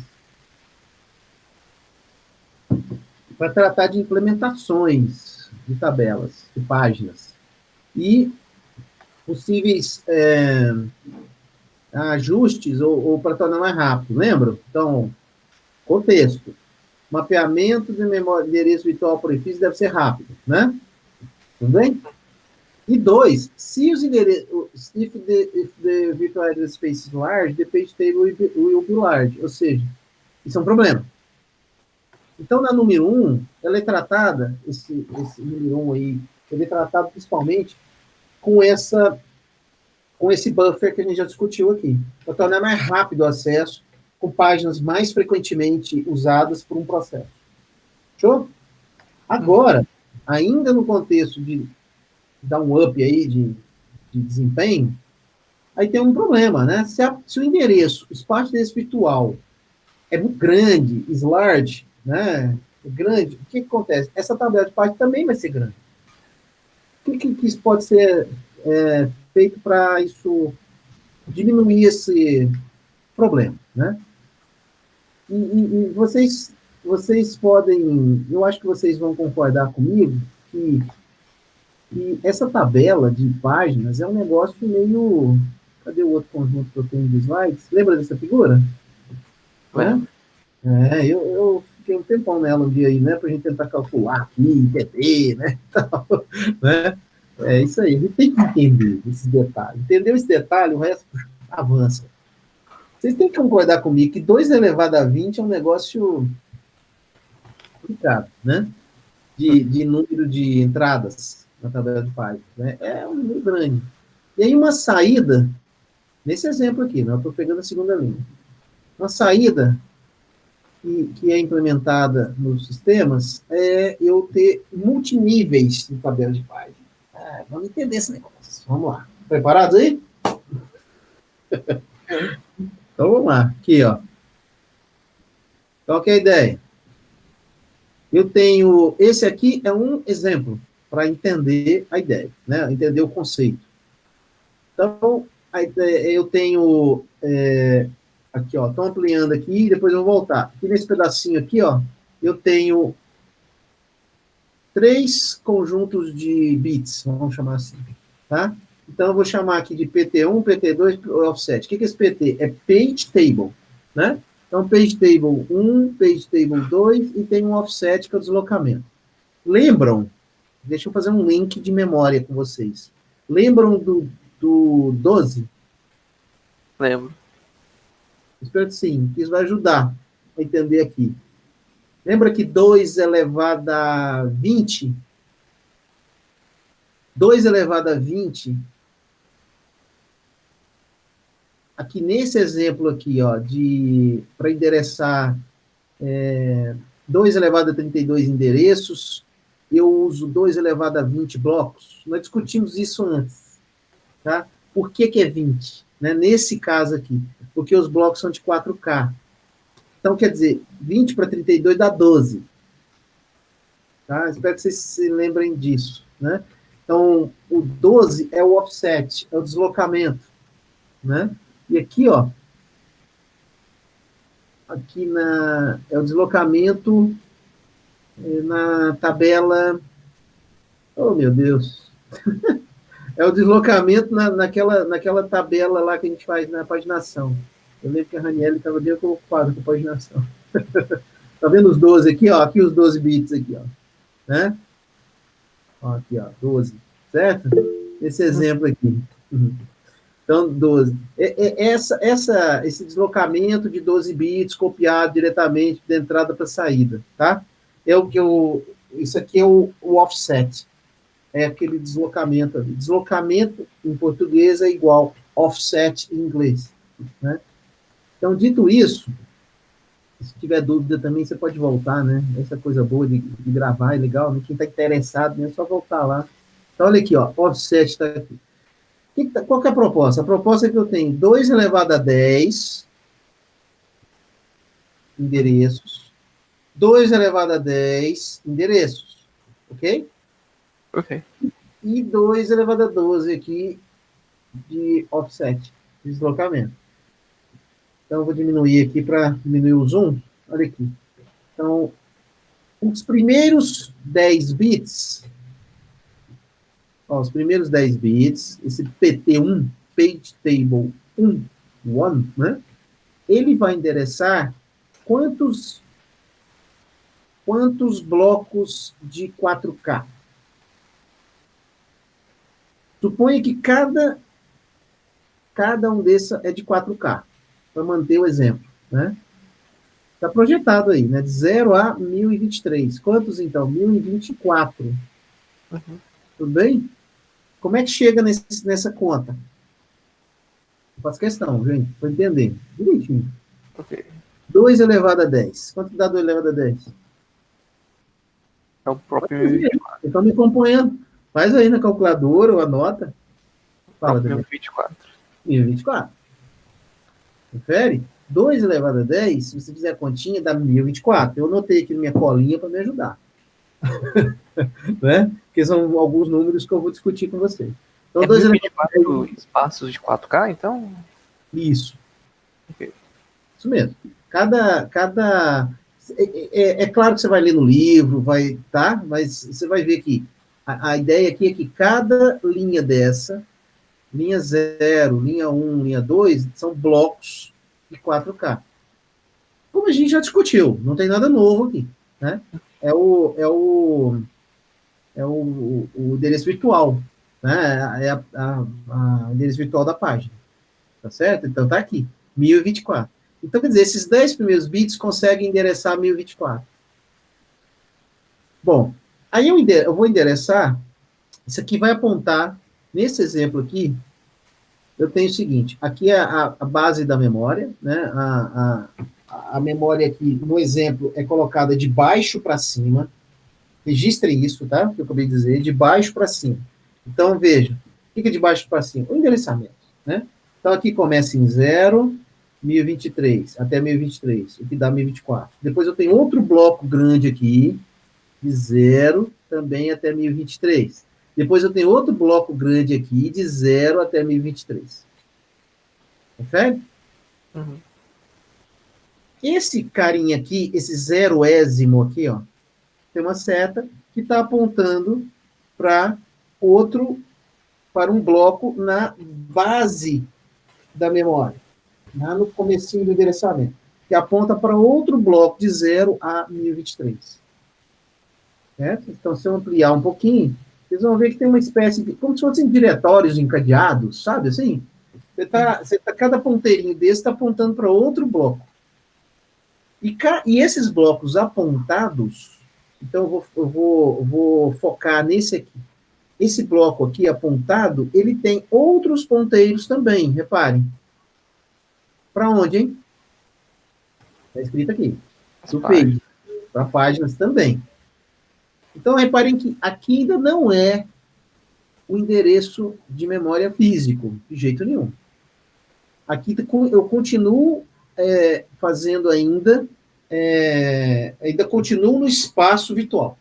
para tratar de implementações de tabelas, de páginas. E possíveis ajustes ou para tornar mais rápido, lembra? Então, contexto. Mapeamento de memória, endereço virtual por edifício deve ser rápido, né? Tudo bem? E 2, se os endereços, if the virtual address space is large, the page table will be large, ou seja, isso é um problema. Então, na número 1, ela é tratada, esse número 1 aí, ele é tratado principalmente com esse buffer que a gente já discutiu aqui, para tornar mais rápido o acesso, com páginas mais frequentemente usadas por um processo. Show? Agora, ainda no contexto de dar um up aí de desempenho, aí tem um problema, né? Se o endereço, o espaço desse virtual é muito grande, is large, né? É grande, o que acontece? Essa tabela de página também vai ser grande. O que isso pode ser feito para isso diminuir esse problema, né? E vocês podem, eu acho que vocês vão concordar comigo que essa tabela de páginas é um negócio meio... Cadê o outro conjunto que eu tenho de slides? Lembra dessa figura? Né? Lembro. Eu fiquei um tempão nela um dia aí, né? Para a gente tentar calcular aqui, entender, né? Tal, né? É isso aí, a gente tem que entender esses detalhes. Entendeu esse detalhe, o resto avança. Vocês têm que concordar comigo que 2 elevado a 20 é um negócio complicado, né? De número de entradas na tabela de páginas, né? É um número grande. E aí uma saída, nesse exemplo aqui, né? Eu estou pegando a segunda linha. Uma saída que é implementada nos sistemas é eu ter multiníveis de tabela de página. Vamos entender esse negócio. Vamos lá. Preparados aí? Então vamos lá. Aqui, ó. Qual que é a ideia? Eu tenho... Esse aqui é um exemplo para entender a ideia, né? Entender o conceito. Então, eu tenho... aqui, ó. Estou ampliando aqui, depois eu vou voltar. Aqui nesse pedacinho aqui, ó, eu tenho 3 conjuntos de bits, vamos chamar assim, tá? Então, eu vou chamar aqui de PT1, PT2, offset. O que é esse PT? É page table, né? Então, page table 1, page table 2 e tem um offset que é o deslocamento. Lembram? Deixa eu fazer um link de memória com vocês. Lembram do 12? Lembro. Espero que sim, que isso vai ajudar a entender aqui. Lembra que 2 elevado a 20? 2 elevado a 20, aqui nesse exemplo aqui, ó, para endereçar 2 elevado a 32 endereços, eu uso 2 elevado a 20 blocos. Nós discutimos isso antes, tá? Por que é 20? Né? Nesse caso aqui, porque os blocos são de 4K. Então, quer dizer, 20 para 32 dá 12. Tá? Espero que vocês se lembrem disso, né? Então, o 12 é o offset, é o deslocamento, né? E aqui, ó, é o deslocamento na tabela... Oh, meu Deus! É o deslocamento naquela tabela lá que a gente faz na paginação. Eu lembro que a Raniele estava bem ocupada com a paginação. Tá vendo os 12 aqui, ó? Aqui os 12 bits aqui, ó. Né? Ó, aqui, ó, 12. Certo? Esse exemplo aqui. Então, 12. Esse deslocamento de 12 bits copiado diretamente da entrada para a saída, tá? Isso aqui é o offset. É aquele deslocamento ali. Deslocamento em português é igual offset em inglês, né? Então, dito isso, se tiver dúvida também, você pode voltar, né? Essa coisa boa de gravar é legal, né? Quem está interessado, né? É só voltar lá. Então, olha aqui, ó, offset está aqui. Qual que é a proposta? A proposta é que eu tenho 2 elevado a 10 endereços, 2 elevado a 10 endereços, ok? Ok. E 2 elevado a 12 aqui de offset, de deslocamento. Então, eu vou diminuir aqui para diminuir o zoom. Olha aqui. Então, os primeiros 10 bits, ó, os primeiros 10 bits, esse PT1, Page Table 1, né? Ele vai endereçar quantos blocos de 4K? Suponha que cada um desses é de 4K, para manter o exemplo, né? Está projetado aí, né? De 0 a 1023. Quantos, então? 1024. Uhum. Tudo bem? Como é que chega nessa conta? Eu faço questão, gente, para entender. Direitinho. Ok. 2 elevado a 10. Quanto dá 2 elevado a 10? É o próprio... Então, me acompanhando. Faz aí na calculadora ou anota. Fala, 1024. 1024. Confere? 2 elevado a 10, se você fizer a continha, dá 1024. Eu anotei aqui na minha colinha para me ajudar. Né? Porque são alguns números que eu vou discutir com vocês. Então, 2 elevado a 10... espaços de 4K, então? Isso. Ok. Isso mesmo. É claro que você vai ler no livro, tá? Mas você vai ver que a ideia aqui é que cada linha dessa, linha 0, linha 1, linha 2, são blocos de 4K. Como a gente já discutiu, não tem nada novo aqui, né? É o endereço virtual, né? É o endereço virtual da página, tá certo? Então tá aqui, 1024. Então, quer dizer, esses 10 primeiros bits conseguem endereçar 1024. Bom, aí eu vou endereçar, isso aqui vai apontar, nesse exemplo aqui, eu tenho o seguinte, aqui é a base da memória, né? A memória aqui, no exemplo, é colocada de baixo para cima. Registrem isso, tá? O que eu acabei de dizer, de baixo para cima. Então, veja, o que é de baixo para cima? O endereçamento, né? Então, aqui começa em 0, 1023, até 1023, o que dá 1024. Depois eu tenho outro bloco grande aqui, de 0 também até 1023. Depois eu tenho outro bloco grande aqui, de 0 até 1023. Confere? Uhum. Esse carinha aqui, esse zeroésimo aqui, ó, tem uma seta que está apontando para um bloco na base da memória, lá no comecinho do endereçamento, que aponta para outro bloco de 0 a 1023. Certo? Então, se eu ampliar um pouquinho, vocês vão ver que tem uma espécie de, como se fossem diretórios encadeados, sabe assim? Cada ponteirinho desse está apontando para outro bloco. E esses blocos apontados, então eu vou focar nesse aqui. Esse bloco aqui apontado, ele tem outros ponteiros também, reparem. Para onde, hein? Está escrito aqui. Do page. Para páginas também. Então, reparem que aqui ainda não é o endereço de memória físico, de jeito nenhum. Aqui eu continuo fazendo ainda continuo no espaço virtual.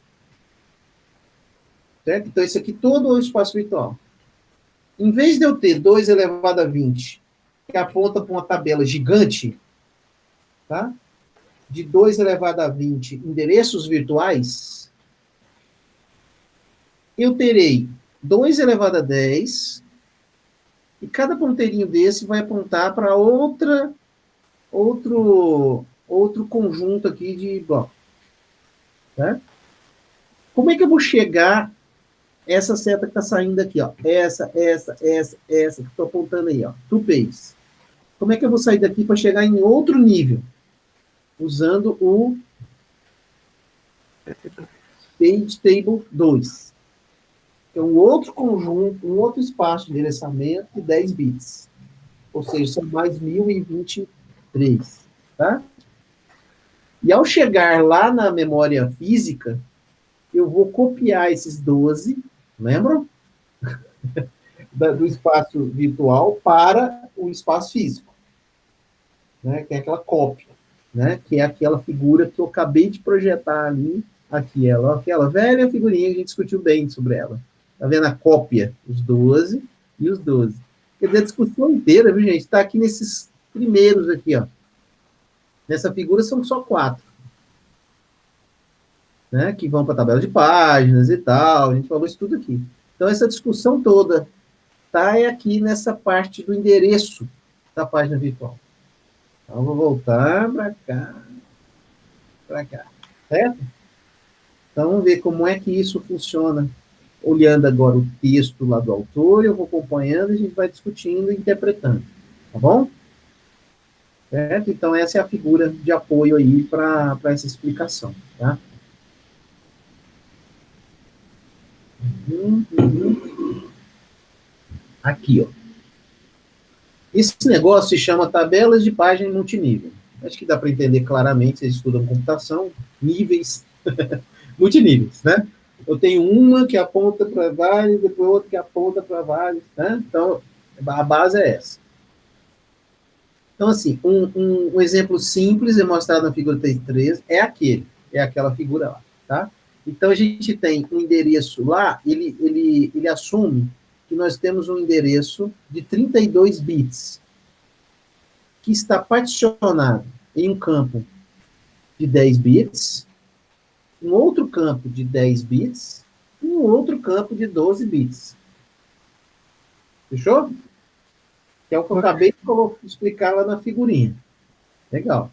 Certo? Então, esse aqui todo é o espaço virtual. Em vez de eu ter 2 elevado a 20, que aponta para uma tabela gigante, tá? De 2 elevado a 20 endereços virtuais, eu terei 2 elevado a 10, e cada ponteirinho desse vai apontar para outro conjunto aqui de blocos. Tá? Como é que eu vou chegar essa seta que está saindo aqui, ó? Essa que estou apontando aí, ó. To page. Como é que eu vou sair daqui para chegar em outro nível? Usando o Page Table 2. É um outro conjunto, um outro espaço de endereçamento de 10 bits. Ou seja, são mais 1023. Tá? E ao chegar lá na memória física, eu vou copiar esses 12, lembram? Do espaço virtual para o espaço físico. Né? Que é aquela cópia. Né? Que é aquela figura que eu acabei de projetar ali. Aqui, aquela velha figurinha que a gente discutiu bem sobre ela. Está vendo a cópia? Os 12 e os 12. Quer dizer, a discussão inteira, viu, gente? Está aqui nesses primeiros aqui, ó. Nessa figura são só 4. Né? Que vão para a tabela de páginas e tal. A gente falou isso tudo aqui. Então, essa discussão toda está aqui nessa parte do endereço da página virtual. Então, eu vou voltar para cá. Certo? Então, vamos ver como é que isso funciona. Olhando agora o texto lá do autor, eu vou acompanhando e a gente vai discutindo e interpretando. Tá bom? Certo? Então, essa é a figura de apoio aí para essa explicação. Tá? Aqui, ó. Esse negócio se chama tabelas de página multinível. Acho que dá para entender claramente, vocês estudam computação, níveis, multiníveis, né? Eu tenho uma que aponta para vários, depois outra que aponta para vários, né? Então, a base é essa. Então, assim, um exemplo simples é mostrado na figura 3 é aquela figura lá, tá? Então, a gente tem um endereço lá, ele assume que nós temos um endereço de 32 bits, que está particionado em um campo de 10 bits, um outro campo de 10 bits e um outro campo de 12 bits. Fechou? Que é o que eu acabei de explicar lá na figurinha. Legal.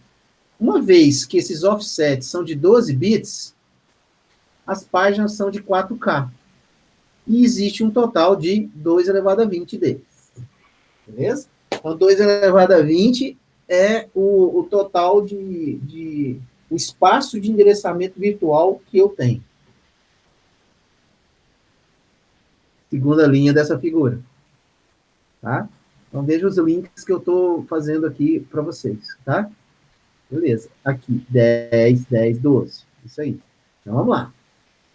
Uma vez que esses offsets são de 12 bits, as páginas são de 4K. E existe um total de 2 elevado a 20 deles. Beleza? Então, 2 elevado a 20 é o total o espaço de endereçamento virtual que eu tenho. Segunda linha dessa figura. Tá? Então, veja os links que eu estou fazendo aqui para vocês. Tá? Beleza. Aqui, 10, 10, 12. Isso aí. Então, vamos lá.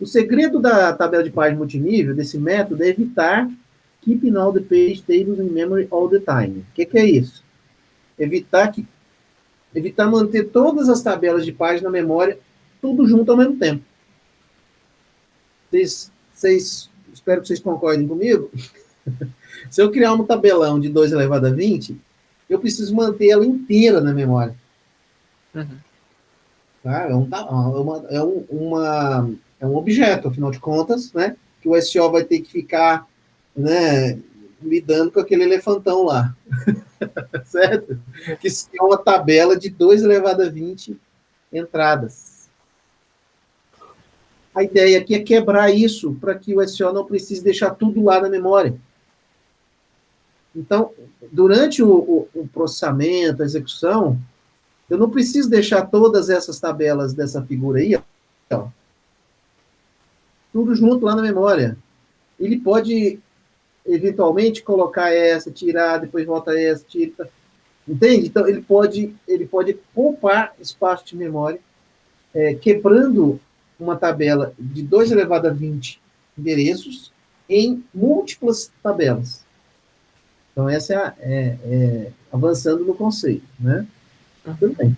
O segredo da tabela de página multinível, desse método, é evitar keeping all the page tables in memory all the time. O que é isso? Evitar manter todas as tabelas de página na memória, tudo junto ao mesmo tempo. Espero que vocês concordem comigo. Se eu criar um tabelão de 2 elevado a 20, eu preciso manter ela inteira na memória. Uhum. Tá? É um objeto, afinal de contas, né? Que o SO vai ter que ficar, né, lidando com aquele elefantão lá. Certo? Que é uma tabela de 2 elevado a 20 entradas. A ideia aqui é quebrar isso para que o SO não precise deixar tudo lá na memória. Então, durante o processamento, a execução, eu não preciso deixar todas essas tabelas dessa figura aí, ó, tudo junto lá na memória. Ele pode, eventualmente, colocar essa, tirar, depois volta essa, tira. Entende? Então, ele pode poupar espaço de memória, quebrando uma tabela de 2 elevado a 20 endereços em múltiplas tabelas. Então, essa avançando no conceito, né? Tudo bem.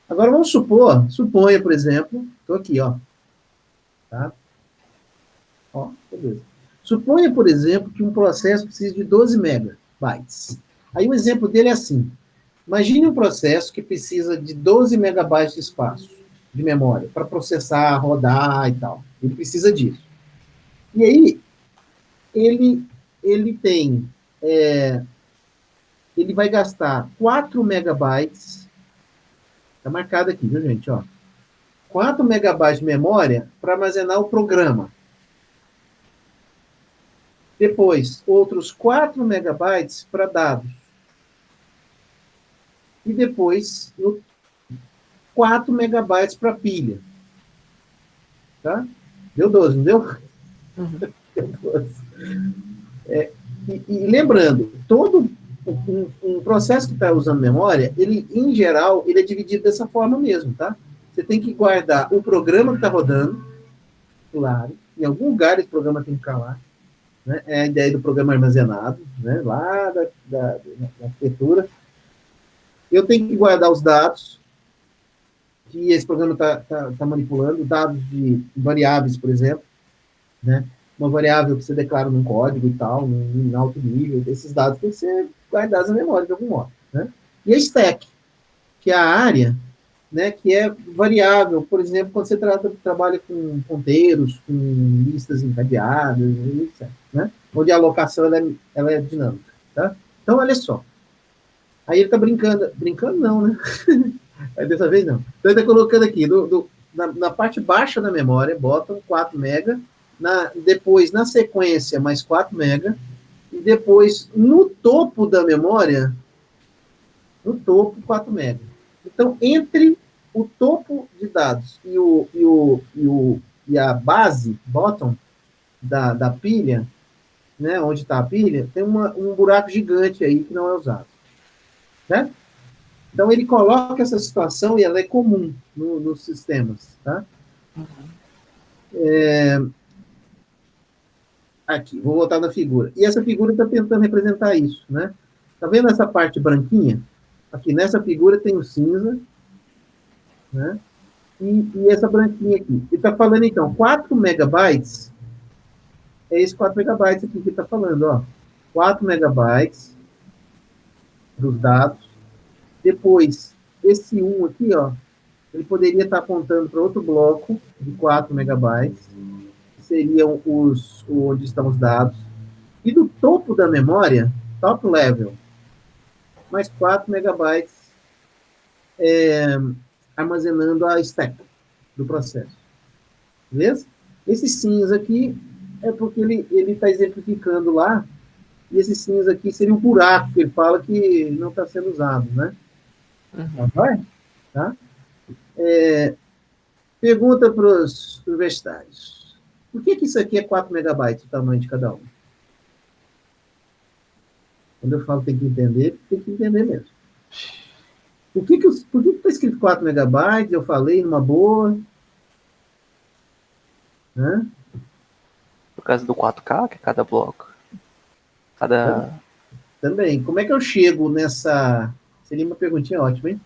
Agora, suponha, por exemplo, estou aqui, ó. Tá? Ó, beleza. Suponha, por exemplo, que um processo precisa de 12 megabytes. Aí o exemplo dele é assim. Imagine um processo que precisa de 12 megabytes de espaço, de memória, para processar, rodar e tal. Ele precisa disso. E aí, ele tem... ele vai gastar 4 megabytes, está marcado aqui, viu, gente? Ó, 4 megabytes de memória para armazenar o programa. Depois, outros 4 megabytes para dados. E depois, 4 megabytes para pilha. Tá? Deu 12, não deu? Uhum. Deu 12. E lembrando, todo um processo que está usando memória, ele, em geral, ele é dividido dessa forma mesmo, tá? Você tem que guardar o programa que está rodando, claro, em algum lugar esse programa tem que ficar lá, né? É a ideia do programa armazenado, né? Lá da arquitetura. Eu tenho que guardar os dados que esse programa está manipulando, dados de variáveis, por exemplo, né? Uma variável que você declara num código e tal, em alto nível, esses dados têm que ser guardados na memória de algum modo, né? E a stack, que é a área, né, que é variável, por exemplo, quando você trabalha com ponteiros, com listas encadeadas, etc., né? Onde a alocação ela é dinâmica, tá? Então, olha só. Aí ele está brincando não, né? Aí dessa vez não. Então ele está colocando aqui, na parte baixa da memória, botam 4 mega, depois, na sequência, mais 4 mega, e depois, no topo da memória, 4 mega. Então, entre o topo de dados e a base, bottom, da pilha, né, onde está a pilha, tem um buraco gigante aí que não é usado. Né? Então, ele coloca essa situação e ela é comum nos sistemas. Tá? Aqui, vou voltar na figura. E essa figura está tentando representar isso. Né? Tá vendo essa parte branquinha? Aqui, nessa figura tem o cinza, né? E essa branquinha aqui. Ele está falando, então, 4 megabytes, é esse 4 megabytes aqui que ele está falando, ó. 4 megabytes dos dados. Depois, esse 1 aqui, ó, ele poderia estar apontando para outro bloco de 4 megabytes, que seriam onde estão os dados. E do topo da memória, top level, mais 4 megabytes armazenando a stack do processo. Beleza? Esses sims aqui é porque ele está exemplificando lá, e esses sims aqui seria um buraco que ele fala que não está sendo usado, né? Tá? Pergunta para os universitários. Por que isso aqui é 4 megabytes, o tamanho de cada um? Quando eu falo tem que entender mesmo. Por que está escrito 4 megabytes? Eu falei numa boa. Né? Por causa do 4K, que é cada bloco. Cada... Também. Como é que eu chego nessa... Seria uma perguntinha ótima, hein?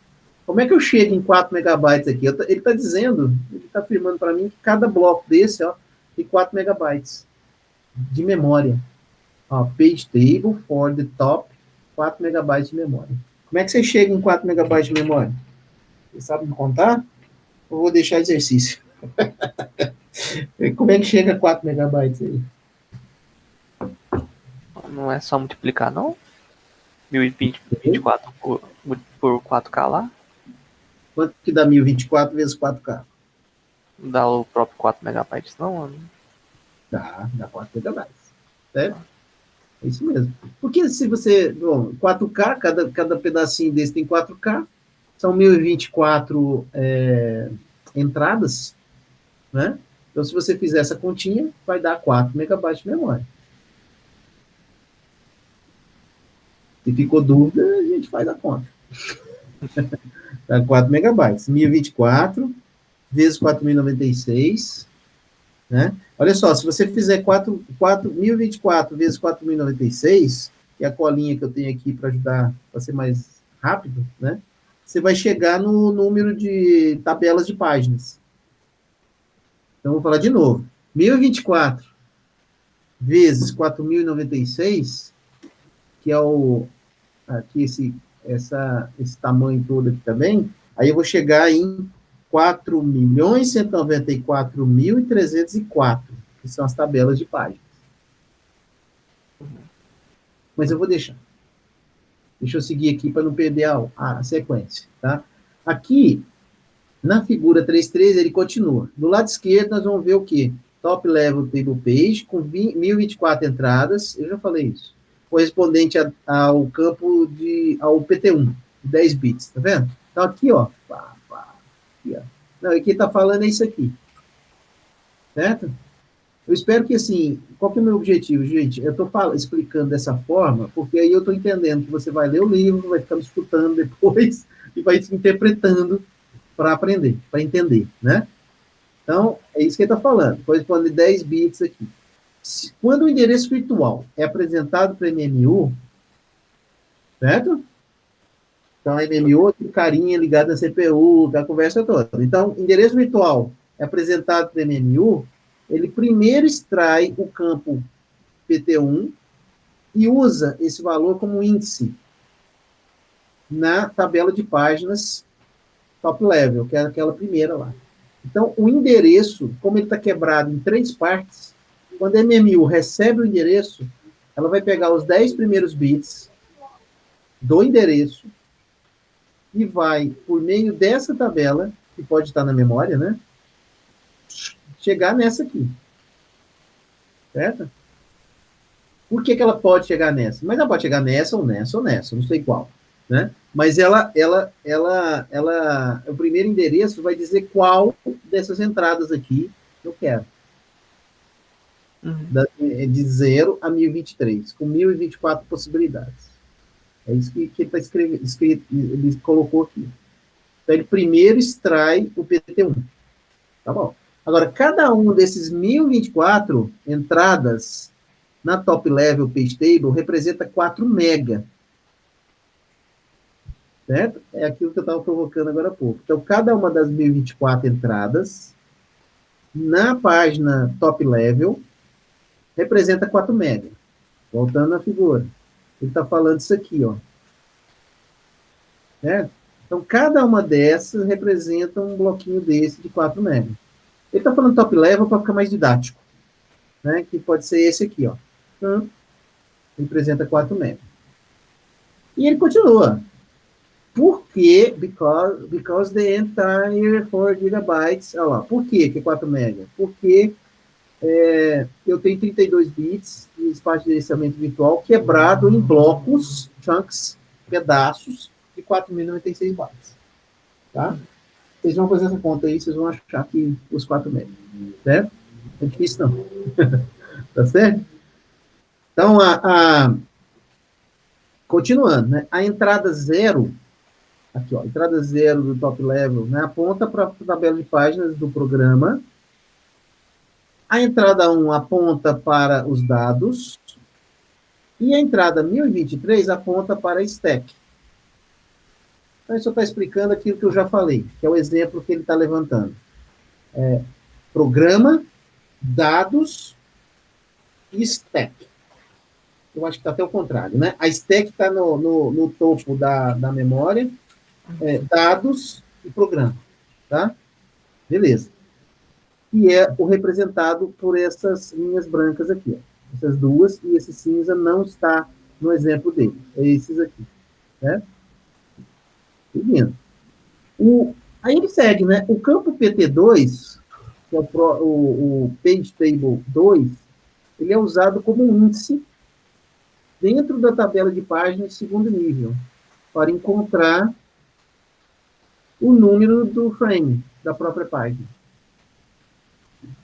Como é que eu chego em 4 megabytes aqui? Ele está dizendo, ele está afirmando para mim que cada bloco desse, ó, tem 4 megabytes de memória. Ó, page table for the top, 4 megabytes de memória. Como é que você chega em 4 megabytes de memória? Você sabe me contar? Ou vou deixar exercício? Como é que chega a 4 megabytes aí? Não é só multiplicar, não? 1024 por 4K lá? Quanto que dá 1024 vezes 4K? Dá o próprio 4 megabytes, não? Dá 4 megabytes. Certo? É isso mesmo. Porque se você... Bom, 4K, cada pedacinho desse tem 4K, são 1024 entradas, né? Então, se você fizer essa continha, vai dar 4 megabytes de memória. Se ficou dúvida, a gente faz a conta. Dá 4 megabytes. 1024 vezes 4096, né? Olha só, se você fizer 1024 vezes 4096, que é a colinha que eu tenho aqui para ajudar a ser mais rápido, né? Você vai chegar no número de tabelas de páginas. Então, vou falar de novo. 1024 vezes 4096, que é aqui esse tamanho todo aqui também, aí eu vou chegar em 4.194.304, que são as tabelas de páginas. Mas eu vou deixar. Deixa eu seguir aqui para não perder a sequência, tá? Aqui, na figura 3.3, ele continua. Do lado esquerdo, nós vamos ver o quê? Top Level Table Page, com 1024 entradas, eu já falei isso, correspondente ao campo ao PT1, 10 bits, tá vendo? Então, aqui, ó. Aqui, ó. Não, aqui tá falando é isso aqui. Certo? Eu espero que, assim, qual que é o meu objetivo, gente? Eu tô explicando dessa forma, porque aí eu tô entendendo que você vai ler o livro, vai ficar me escutando depois, e vai se interpretando para aprender, para entender, né? Então, é isso que ele está falando. Corresponde a 10 bits aqui. Quando o endereço virtual é apresentado para MMU, certo? Então, a MMU tem carinha ligado na CPU, da conversa toda. Então, endereço virtual é apresentado para MMU, ele primeiro extrai o campo PT1 e usa esse valor como índice na tabela de páginas top level, que é aquela primeira lá. Então, o endereço, como ele está quebrado em 3 partes, quando a MMU recebe o endereço, ela vai pegar os 10 primeiros bits do endereço e vai, por meio dessa tabela, que pode estar na memória, né? Chegar nessa aqui. Certo? Por que ela pode chegar nessa? Mas ela pode chegar nessa, ou nessa, ou nessa, não sei qual. Né? Mas o primeiro endereço vai dizer qual dessas entradas aqui eu quero. De 0 a 1023, com 1024 possibilidades. É isso que ele está escrito, ele colocou aqui. Então, ele primeiro extrai o PT1. Tá bom. Agora, cada um desses 1024 entradas na top level page table representa 4 mega. Certo? É aquilo que eu estava provocando agora há pouco. Então, cada uma das 1024 entradas na página top level representa 4 mega. Voltando à figura. Ele está falando isso aqui, ó. Certo? Então, cada uma dessas representa um bloquinho desse de 4 MB. Ele está falando top level para ficar mais didático, né? Que pode ser esse aqui, ó. Representa 4 MB. E ele continua. Por quê? Because the entire 4 GB. Olha lá. Por quê que é 4 MB? Porque eu tenho 32 bits de espaço de gerenciamento virtual quebrado em blocos, chunks, pedaços de 4.096 bytes. Tá? Vocês vão fazer essa conta aí, vocês vão achar que os 4 MB. Certo? Não é difícil, não. Tá certo? Então, continuando, né? A entrada 0, aqui, ó, entrada 0 do top level, né? Aponta para a tabela de páginas do programa. A entrada 1 aponta para os dados. E a entrada 1023 aponta para a stack. Então, isso está explicando aquilo que eu já falei, que é o exemplo que ele está levantando. Programa, dados e stack. Eu acho que está até o contrário, né? A stack está no topo da memória, dados e programa, tá? Beleza. E é o representado por essas linhas brancas aqui, ó. Essas duas, e esse cinza não está no exemplo dele. É esses aqui, né? Seguindo. Aí ele segue, né? O campo PT2, que é o Page Table 2, ele é usado como um índice dentro da tabela de páginas de segundo nível, para encontrar o número do frame da própria página.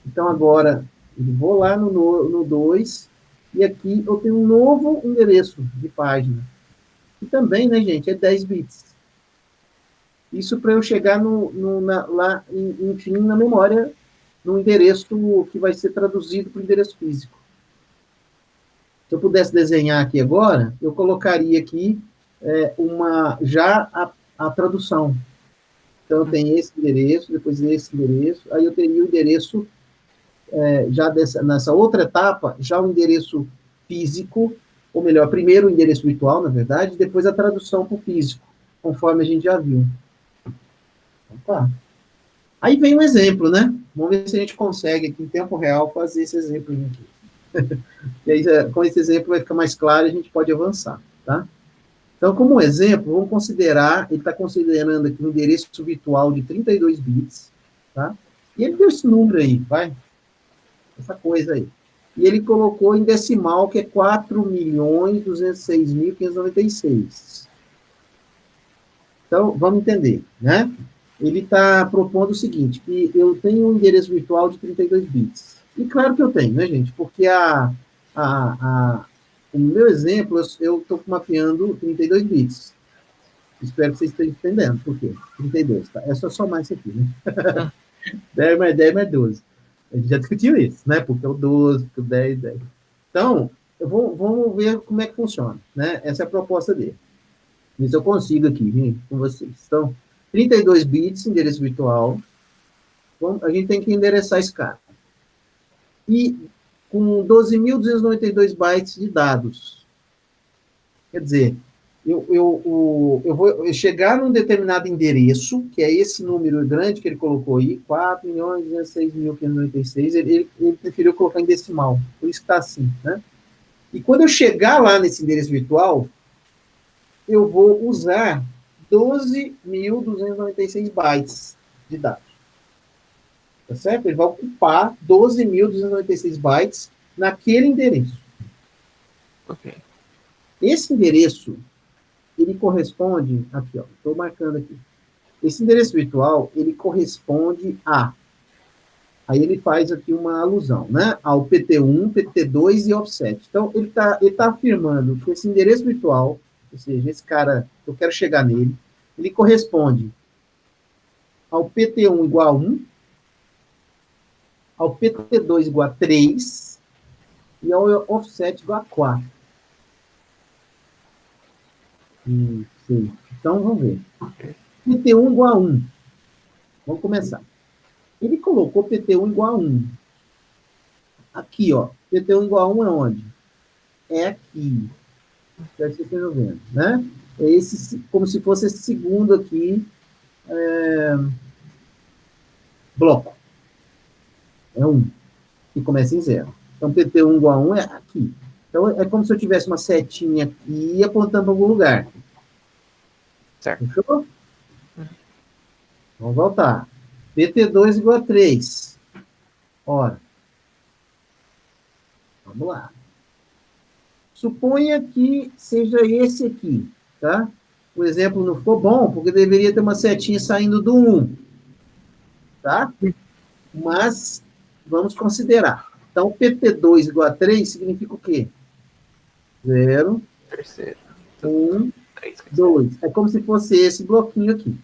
Então, agora, eu vou lá no 2, e aqui eu tenho um novo endereço de página. E também, né, gente, é 10 bits. Isso para eu chegar lá, enfim, na memória, no endereço que vai ser traduzido para o endereço físico. Se eu pudesse desenhar aqui agora, eu colocaria aqui já a tradução. Então, eu tenho esse endereço, depois esse endereço, aí eu teria o endereço, já nessa outra etapa, já o endereço físico, ou melhor, primeiro o endereço virtual, na verdade, depois a tradução para o físico, conforme a gente já viu. Então, tá. Aí vem um exemplo, né? Vamos ver se a gente consegue, aqui em tempo real, fazer esse exemplo aqui. E aí, com esse exemplo vai ficar mais claro e a gente pode avançar, tá? Então, como exemplo, vamos considerar, ele está considerando aqui um endereço virtual de 32 bits, tá? E ele deu esse número aí, vai? Essa coisa aí. E ele colocou em decimal, que é 4.206.596. Então, vamos entender, né? Ele está propondo o seguinte, que eu tenho um endereço virtual de 32 bits. E claro que eu tenho, né, gente? Porque o meu exemplo, eu estou mapeando 32 bits. Espero que vocês estejam entendendo. Por quê? 32, tá? É só somar isso aqui, né? 10 mais 10 mais 12. A gente já discutiu isso, né? Porque é o 12, porque o 10, 10. Então, vamos ver como é que funciona, né? Essa é a proposta dele. Isso eu consigo aqui, gente, com vocês. Então, 32 bits, endereço virtual. A gente tem que endereçar esse cara. E com 12.292 bytes de dados. Quer dizer, eu vou chegar num determinado endereço, que é esse número grande que ele colocou aí, 4.206.596, ele preferiu colocar em decimal, por isso que está assim, né? E quando eu chegar lá nesse endereço virtual, eu vou usar 12.296 bytes de dados. Tá certo? Ele vai ocupar 12.296 bytes naquele endereço. Ok. Esse endereço, ele corresponde, aqui, ó, estou marcando aqui. Esse endereço virtual, ele corresponde aí ele faz aqui uma alusão, né, ao PT1, PT2 e offset. Então, ele tá afirmando que esse endereço virtual, ou seja, esse cara, eu quero chegar nele, ele corresponde ao PT1 igual a 1, ao PT2 igual a 3 e ao offset igual a 4. Sim. Então, vamos ver. PT1 igual a 1. Vamos começar. Ele colocou PT1 igual a 1. Aqui, ó. PT1 igual a 1 é onde? É aqui. Espero que vocês estejam vendo, né? é esse, como se fosse esse segundo aqui, bloco. É 1, que começa em 0. Então, PT1 igual a 1 é aqui. Então, é como se eu tivesse uma setinha aqui apontando para algum lugar. Certo. Fechou? Vamos voltar. PT2 igual a 3. Ora. Vamos lá. Suponha que seja esse aqui, tá? O exemplo não ficou bom, porque deveria ter uma setinha saindo do 1. Tá? Mas, vamos considerar. Então, PT2 igual a 3 significa o quê? 0, Terceiro. 1, 3. 2. É como se fosse esse bloquinho aqui.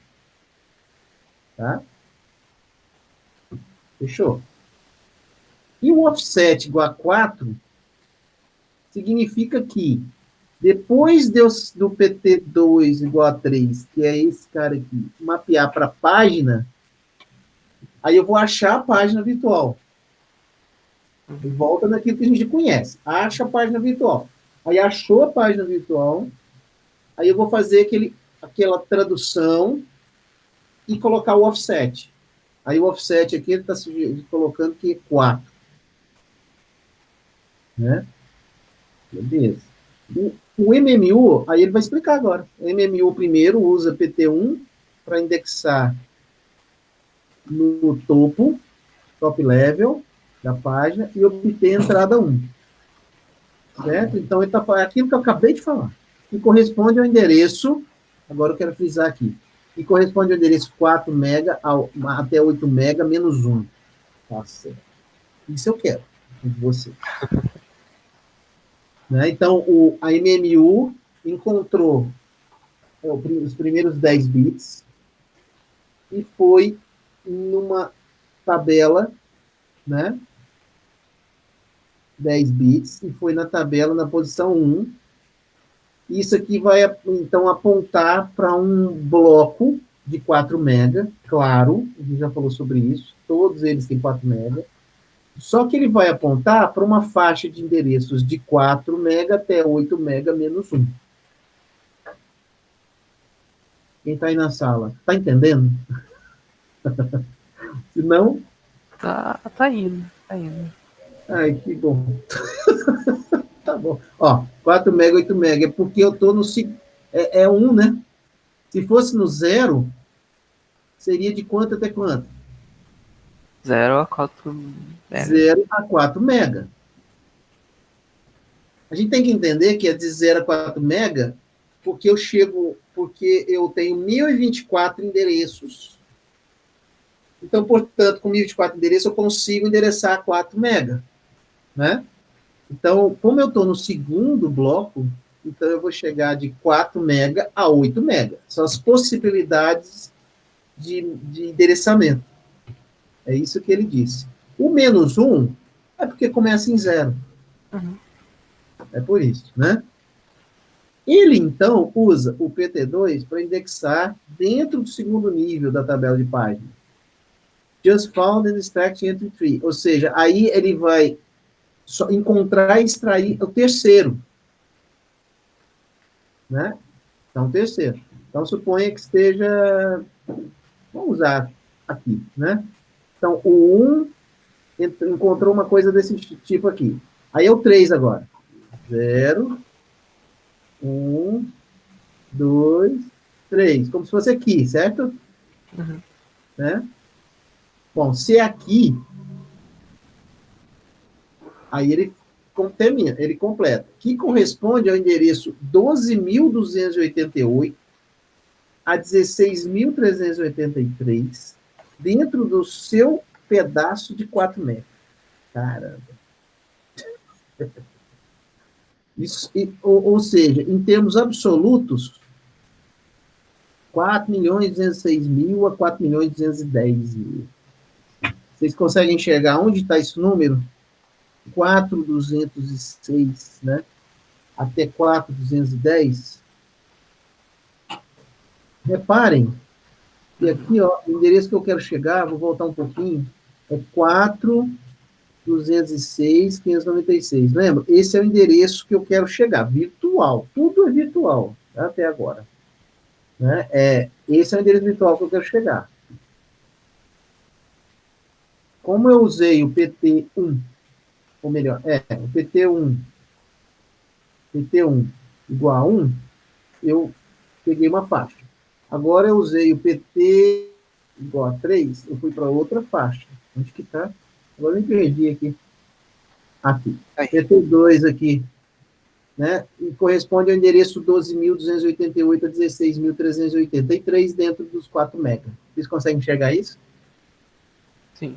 Tá? Fechou? E o offset igual a 4 significa que depois do PT2 igual a 3, que é esse cara aqui, mapear para a página, aí eu vou achar a página virtual. E volta naquilo que a gente conhece. Acha a página virtual. Aí achou a página virtual, aí eu vou fazer aquela tradução e colocar o offset. Aí o offset aqui, ele está colocando que é 4. Né? Beleza. O MMU, aí ele vai explicar agora. O MMU primeiro usa PT1 para indexar no topo, top level da página, e obter a entrada 1. Certo? Então, ele está falando aquilo que eu acabei de falar. Que corresponde ao endereço, agora eu quero frisar aqui, que corresponde ao endereço 4 mega até 8 mega menos 1. Tá certo. Isso eu quero de você. Né? Então, a MMU encontrou os primeiros 10 bits e foi numa tabela, né? 10 bits, e foi na tabela na posição 1. Isso aqui vai, então, apontar para um bloco de 4 mega, claro, a gente já falou sobre isso, todos eles têm 4 mega, só que ele vai apontar para uma faixa de endereços de 4 mega até 8 mega menos 1. Quem está aí na sala, está entendendo? Se não... Tá indo, tá indo. Ai, que bom. Tá bom. Ó, 4 mega, 8 mega, é porque eu estou no... É 1, né? Se fosse no 0, seria de quanto até quanto? 0 a 4 mega. 0 a 4 mega. A gente tem que entender que é de 0 a 4 mega, porque eu tenho 1024 endereços. Então, portanto, com 1024 endereços, eu consigo endereçar 4 mega. Né? Então, como eu estou no segundo bloco, então eu vou chegar de 4 mega a 8 mega. São as possibilidades de endereçamento. É isso que ele disse. O menos 1 é porque começa em 0. Uhum. É por isso, né? Ele, então, usa o PT2 para indexar dentro do segundo nível da tabela de página. Just found and extract entry 3. Ou seja, aí ele vai só encontrar e extrair o terceiro. Né? Então, o terceiro. Então, suponha que esteja... Vamos usar aqui, né? Então, o 1 encontrou uma coisa desse tipo aqui. Aí é o 3 agora. 0, 1, 2, 3. Como se fosse aqui, certo? Uhum. Né? Bom, se é aqui, aí ele termina, ele completa. Que corresponde ao endereço 12.288 a 16.383 dentro do seu pedaço de 4 metros. Caramba. Isso, ou seja, em termos absolutos, 4.206.000 a 4.210.000. Vocês conseguem enxergar onde está esse número? 4.206, né? Até 4.210. Reparem que aqui, ó, o endereço que eu quero chegar, vou voltar um pouquinho, é 4.206.596. Lembra? Esse é o endereço que eu quero chegar, virtual. Tudo é virtual. até agora. Né? Esse é o endereço virtual que eu quero chegar. Como eu usei o PT1, ou melhor, o PT1 igual a 1, eu peguei uma faixa. Agora eu usei o PT igual a 3, eu fui para outra faixa. Onde que está? Agora eu me perdi aqui. Aqui. Aí. PT2 aqui. Né? E corresponde ao endereço 12.288 a 16.383 dentro dos 4 mega. Vocês conseguem enxergar isso? Sim.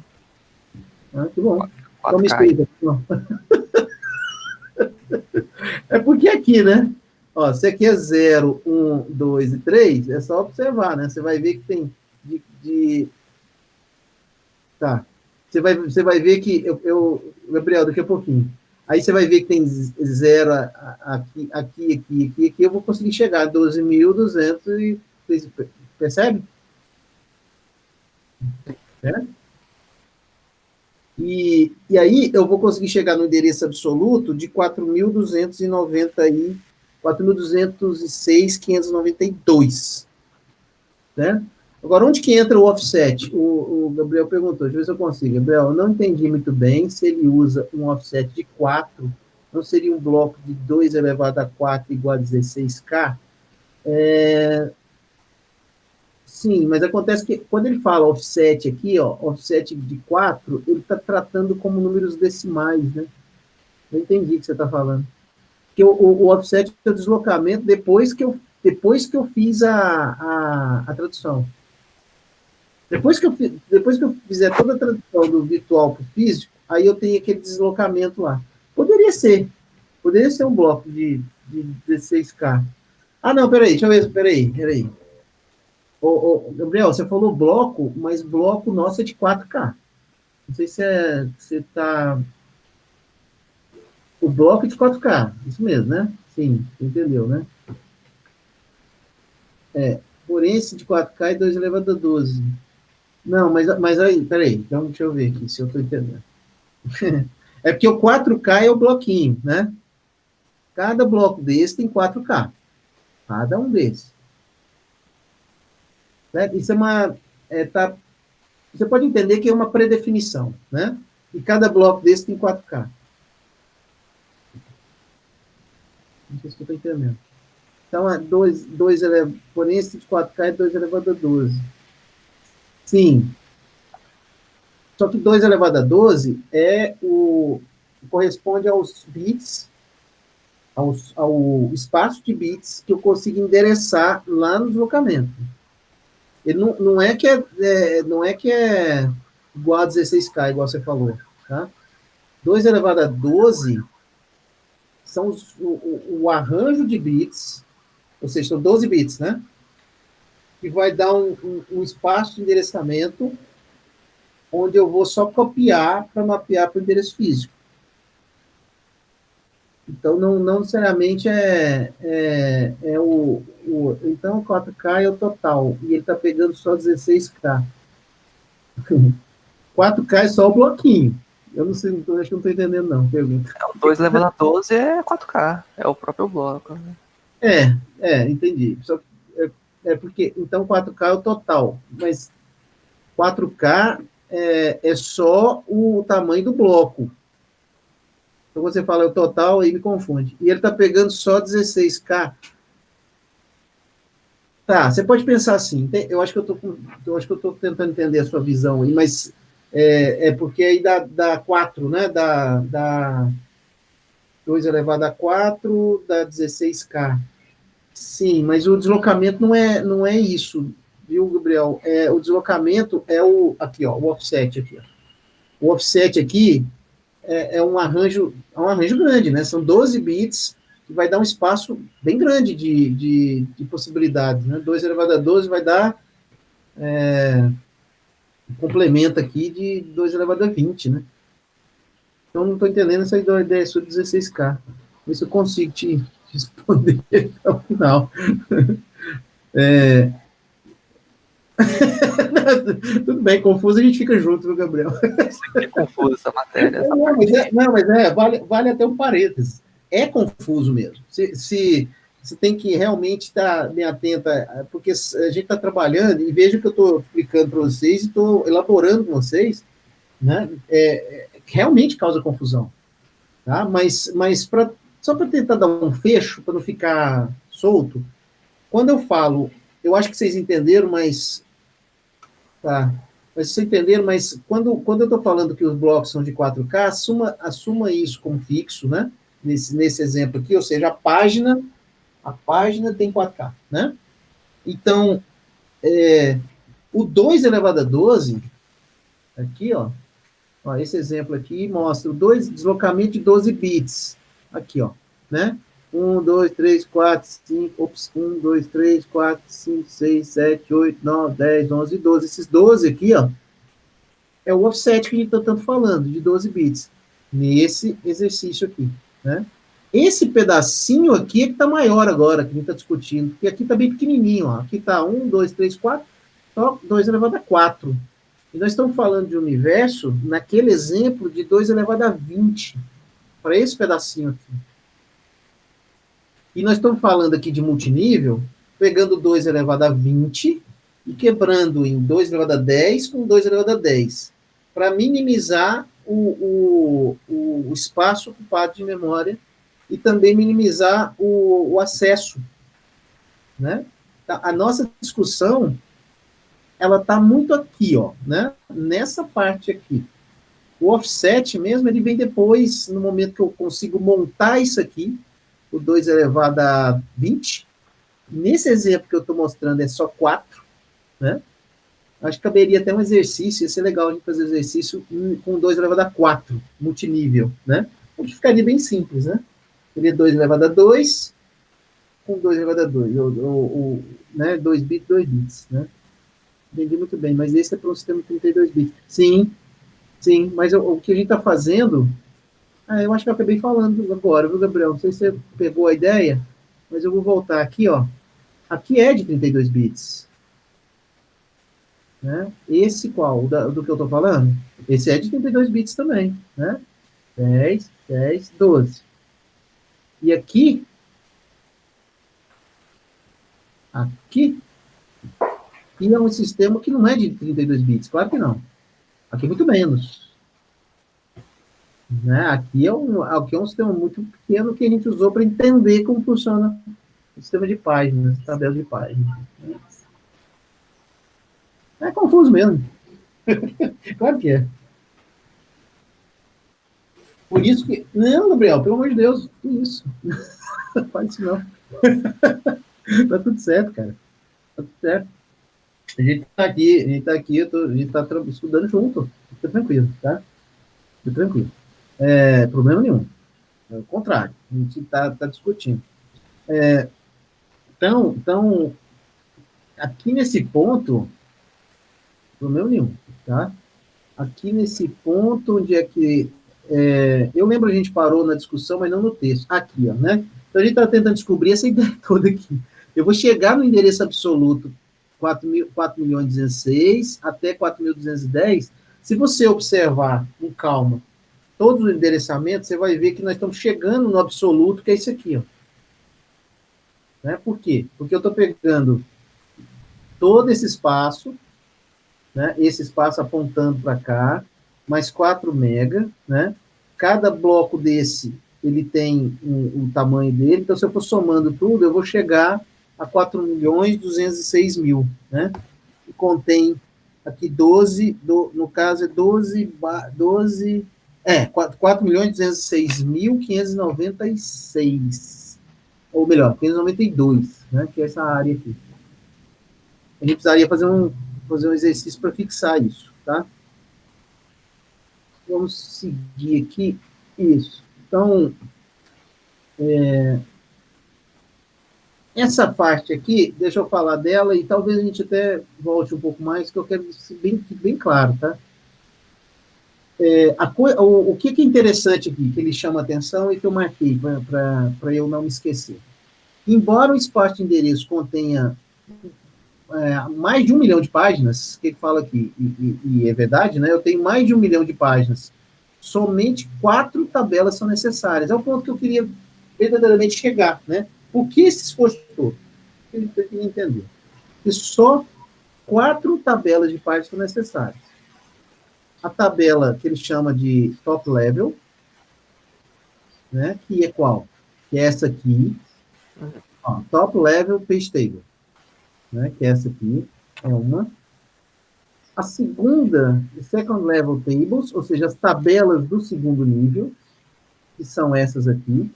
Ah, que bom. 4K. Então me explica. É porque aqui, né? Ó, se aqui é 0, 1, 2 e 3, é só observar, né? Você vai ver que tem Tá. Você vai ver que Gabriel, daqui a pouquinho. Aí você vai ver que tem 0 aqui. Eu vou conseguir chegar a 12.200 e... Percebe? E aí eu vou conseguir chegar no endereço absoluto de 4.206.592. Né? Agora, onde que entra o offset? O Gabriel perguntou, deixa eu ver se eu consigo. Gabriel, eu não entendi muito bem se ele usa um offset de 4, não seria um bloco de 2 elevado a 4 igual a 16K? Sim, mas acontece que quando ele fala offset aqui, ó, offset de 4, ele está tratando como números decimais, né? Eu entendi o que você está falando. Porque o offset é o deslocamento depois que eu fiz a tradução. Depois que eu fizer toda a tradução do virtual para o físico, aí eu tenho aquele deslocamento lá. Poderia ser um bloco de 16K. Ah, não, peraí, deixa eu ver, peraí. Gabriel, você falou bloco, mas bloco nosso é de 4K. Não sei se você está... O bloco é de 4K, isso mesmo, né? Sim, entendeu, né? Porém, esse de 4K é 2 elevado a 12. Não, mas aí, peraí, então deixa eu ver aqui se eu estou entendendo. É porque o 4K é o bloquinho, né? Cada bloco desse tem 4K. Cada um desses. Certo? Isso é uma... você pode entender que é uma predefinição, né? E cada bloco desse tem 4K. Não sei se eu estou entendendo. Então, porém, esse de 4K é 2 elevado a 12. Sim. Só que 2 elevado a 12 corresponde aos bits, ao espaço de bits que eu consigo endereçar lá no deslocamento. Ele não é que é igual a 16K, igual você falou. Tá? 2 elevado a 12 são o arranjo de bits, ou seja, são 12 bits, né? Que vai dar um espaço de endereçamento onde eu vou só copiar para mapear para o endereço físico. Então, não necessariamente então, o 4K é o total, e ele está pegando só 16K. 4K é só o bloquinho. Eu não sei, acho que não estou entendendo, não. Pergunta. O 2 elevado a 12 é 4K, é o próprio bloco. Né? Entendi. Só, porque, então, 4K é o total, mas 4K é só o tamanho do bloco. Então, você fala o total, aí me confunde. E ele está pegando só 16K. Tá, você pode pensar assim, eu acho que eu estou tentando entender a sua visão aí, mas porque aí dá 4, né? Dá 2 elevado a 4, dá 16K. Sim, mas o deslocamento não é isso, viu, Gabriel? O deslocamento é aqui, ó, o offset aqui. Ó. O offset aqui é um arranjo grande, né? São 12 bits, que vai dar um espaço bem grande de possibilidades, né? 2 elevado a 12 vai dar complemento aqui de 2 elevado a 20, né? Então, não estou entendendo essa ideia sobre 16K. Ver se eu consigo te responder até o final. Tudo bem, confuso, a gente fica junto, viu, Gabriel? É confuso essa matéria. Vale até um parênteses. É confuso mesmo. Se você tem que realmente estar bem atenta, porque a gente está trabalhando, e veja que eu estou explicando para vocês e estou elaborando com vocês, né? Realmente causa confusão, tá? Mas só para tentar dar um fecho, para não ficar solto, quando eu falo, eu acho que vocês entenderam, mas tá. Mas vocês entenderam, mas quando eu estou falando que os blocos são de 4K, assuma isso como fixo, né? Nesse exemplo aqui, ou seja, a página tem 4K, né? Então, o 2 elevado a 12, aqui, ó, esse exemplo aqui mostra o deslocamento de 12 bits. Aqui, ó, né? 1, 2, 3, 4, 5, ops, 1, 2, 3, 4, 5, 6, 7, 8, 9, 10, 11, 12. Esses 12 aqui, ó, é o offset que a gente está tanto falando, de 12 bits, nesse exercício aqui, né? Esse pedacinho aqui é que está maior agora, que a gente está discutindo, porque aqui está bem pequenininho, ó. Aqui está 1, 2, 3, 4, só 2 elevado a 4. E nós estamos falando de universo, naquele exemplo, de 2 elevado a 20, para esse pedacinho aqui. E nós estamos falando aqui de multinível, pegando 2 elevado a 20 e quebrando em 2 elevado a 10 com 2 elevado a 10, para minimizar o espaço ocupado de memória e também minimizar o acesso, né? A nossa discussão, ela está muito aqui, ó, né? Nessa parte aqui. O offset mesmo, ele vem depois, no momento que eu consigo montar isso aqui, o 2 elevado a 20. Nesse exemplo que eu estou mostrando é só 4, né? Acho que caberia até um exercício, ia ser legal a gente fazer exercício com 2 elevado a 4, multinível, né? O que ficaria bem simples, né? Seria 2 elevado a 2 com 2 elevado a 2, né? 2 bits, 2 bits, né? Entendi muito bem, mas esse é para um sistema de 32 bits. Sim, mas o que a gente está fazendo... eu acho que eu acabei falando agora, viu, Gabriel? Não sei se você pegou a ideia, mas eu vou voltar aqui, ó. Aqui é de 32 bits. Né? Esse qual? Do que eu estou falando? Esse é de 32 bits também, né? 10, 10, 12. E aqui é um sistema que não é de 32 bits, claro que não. Aqui é muito menos. Né? Aqui é um sistema muito pequeno que a gente usou para entender como funciona o sistema de páginas, tabela de páginas. É confuso mesmo. Claro que é. Por isso que... Não, Gabriel, pelo amor de Deus, que isso? Não faz isso não. Tá tudo certo, cara. Tá tudo certo. A gente tá aqui, a gente tá estudando junto. Fica tranquilo, tá? Fica tranquilo. Problema nenhum. É o contrário. A gente tá discutindo. Então, aqui nesse ponto, problema nenhum, tá? Aqui nesse ponto, onde é que... eu lembro a gente parou na discussão, mas não no texto. Aqui, ó, né? Então, a gente está tentando descobrir essa ideia toda aqui. Eu vou chegar no endereço absoluto 4.206 até 4.210. Se você observar com calma todos os endereçamentos, você vai ver que nós estamos chegando no absoluto, que é esse aqui, ó. Né? Por quê? Porque eu estou pegando todo esse espaço, né? Esse espaço apontando para cá, mais 4 mega, né? Cada bloco desse, ele tem um tamanho dele, então se eu for somando tudo, eu vou chegar a 4.206.000, né? E contém aqui 12, no caso é 4.206.596, ou melhor, 592, né? Que é essa área aqui. A gente precisaria fazer um exercício para fixar isso, tá? Vamos seguir aqui. Isso. Então, essa parte aqui, deixa eu falar dela e talvez a gente até volte um pouco mais, que eu quero que fique bem claro, tá? O que é interessante aqui, que ele chama atenção e que eu marquei para eu não me esquecer. Embora o espaço de endereço contenha mais de 1 milhão de páginas, que ele fala aqui, e é verdade, né? Eu tenho mais de 1 milhão de páginas. Somente 4 tabelas são necessárias. É o ponto que eu queria verdadeiramente chegar, né? Por que esse esforço todo? Ele tem que entender. E só 4 tabelas de páginas são necessárias. A tabela que ele chama de top level, né, que é qual? Que é essa aqui, ó, top level page table, né, que é essa aqui, é uma. A segunda, second level tables, ou seja, as tabelas do segundo nível, que são essas aqui,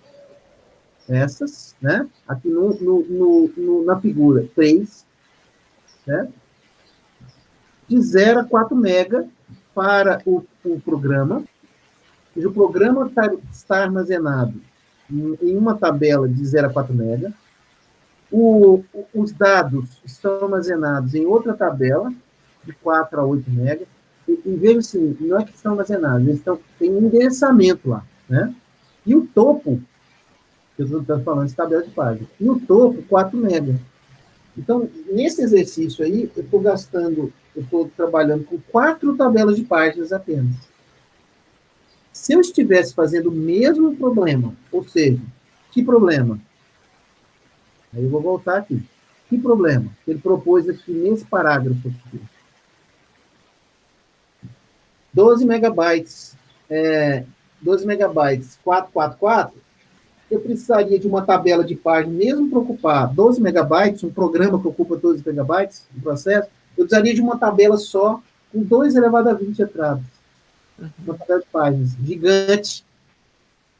essas, né, aqui na figura 3, certo? De 0 a 4 mega para o programa, o programa está armazenado em uma tabela de 0 a 4 mega, os dados estão armazenados em outra tabela, de 4 a 8 mega, e veja assim, não é que estão armazenados, eles tem um endereçamento lá, né? E o topo, que eu estou falando de tabela de página, e o topo, 4 mega. Então, nesse exercício aí, eu estou trabalhando com 4 tabelas de páginas apenas. Se eu estivesse fazendo o mesmo problema, ou seja, que problema? Aí eu vou voltar aqui. Que problema? Ele propôs aqui nesse parágrafo aqui. 12 megabytes, 444, eu precisaria de uma tabela de página, mesmo para ocupar 12 megabytes, um programa que ocupa 12 megabytes, um processo, eu precisaria de uma tabela só, com 2 elevado a 20 entradas. Uma tabela de páginas gigante,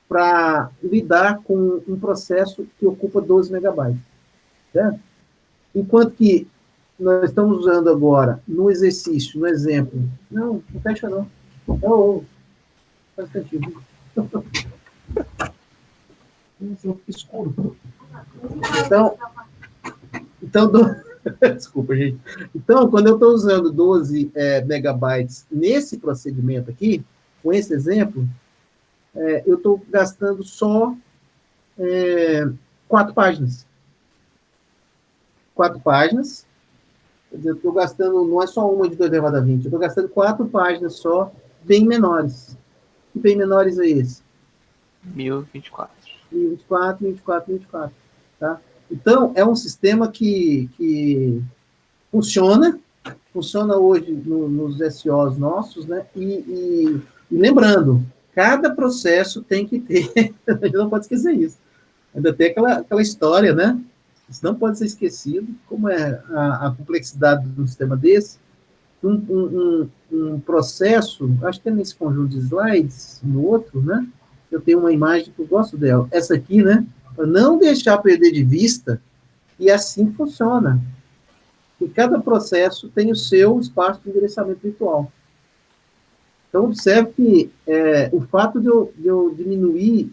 para lidar com um processo que ocupa 12 megabytes. Certo? Enquanto que nós estamos usando agora, no exercício, no exemplo, não fecha não. Não, faz sentido. Escuro. Então desculpa, gente. Então, quando eu estou usando 12 megabytes nesse procedimento aqui, com esse exemplo, eu estou gastando só 4 páginas. 4 páginas. Quer dizer, eu estou gastando, não é só uma de 2 elevado a 20, eu estou gastando 4 páginas só, bem menores. Que bem menores é esse? 1024. 1024. Tá? Então, é um sistema que funciona hoje nos SOs nossos, né? E lembrando, cada processo tem que ter, a gente não pode esquecer isso. Ainda tem aquela história, né? Isso não pode ser esquecido, como é a complexidade de um sistema desse. Um processo, acho que é nesse conjunto de slides, no outro, né? Eu tenho uma imagem que eu gosto dela. Essa aqui, né? Para não deixar perder de vista, e assim funciona. E cada processo tem o seu espaço de endereçamento virtual. Então, observe que o fato de eu diminuir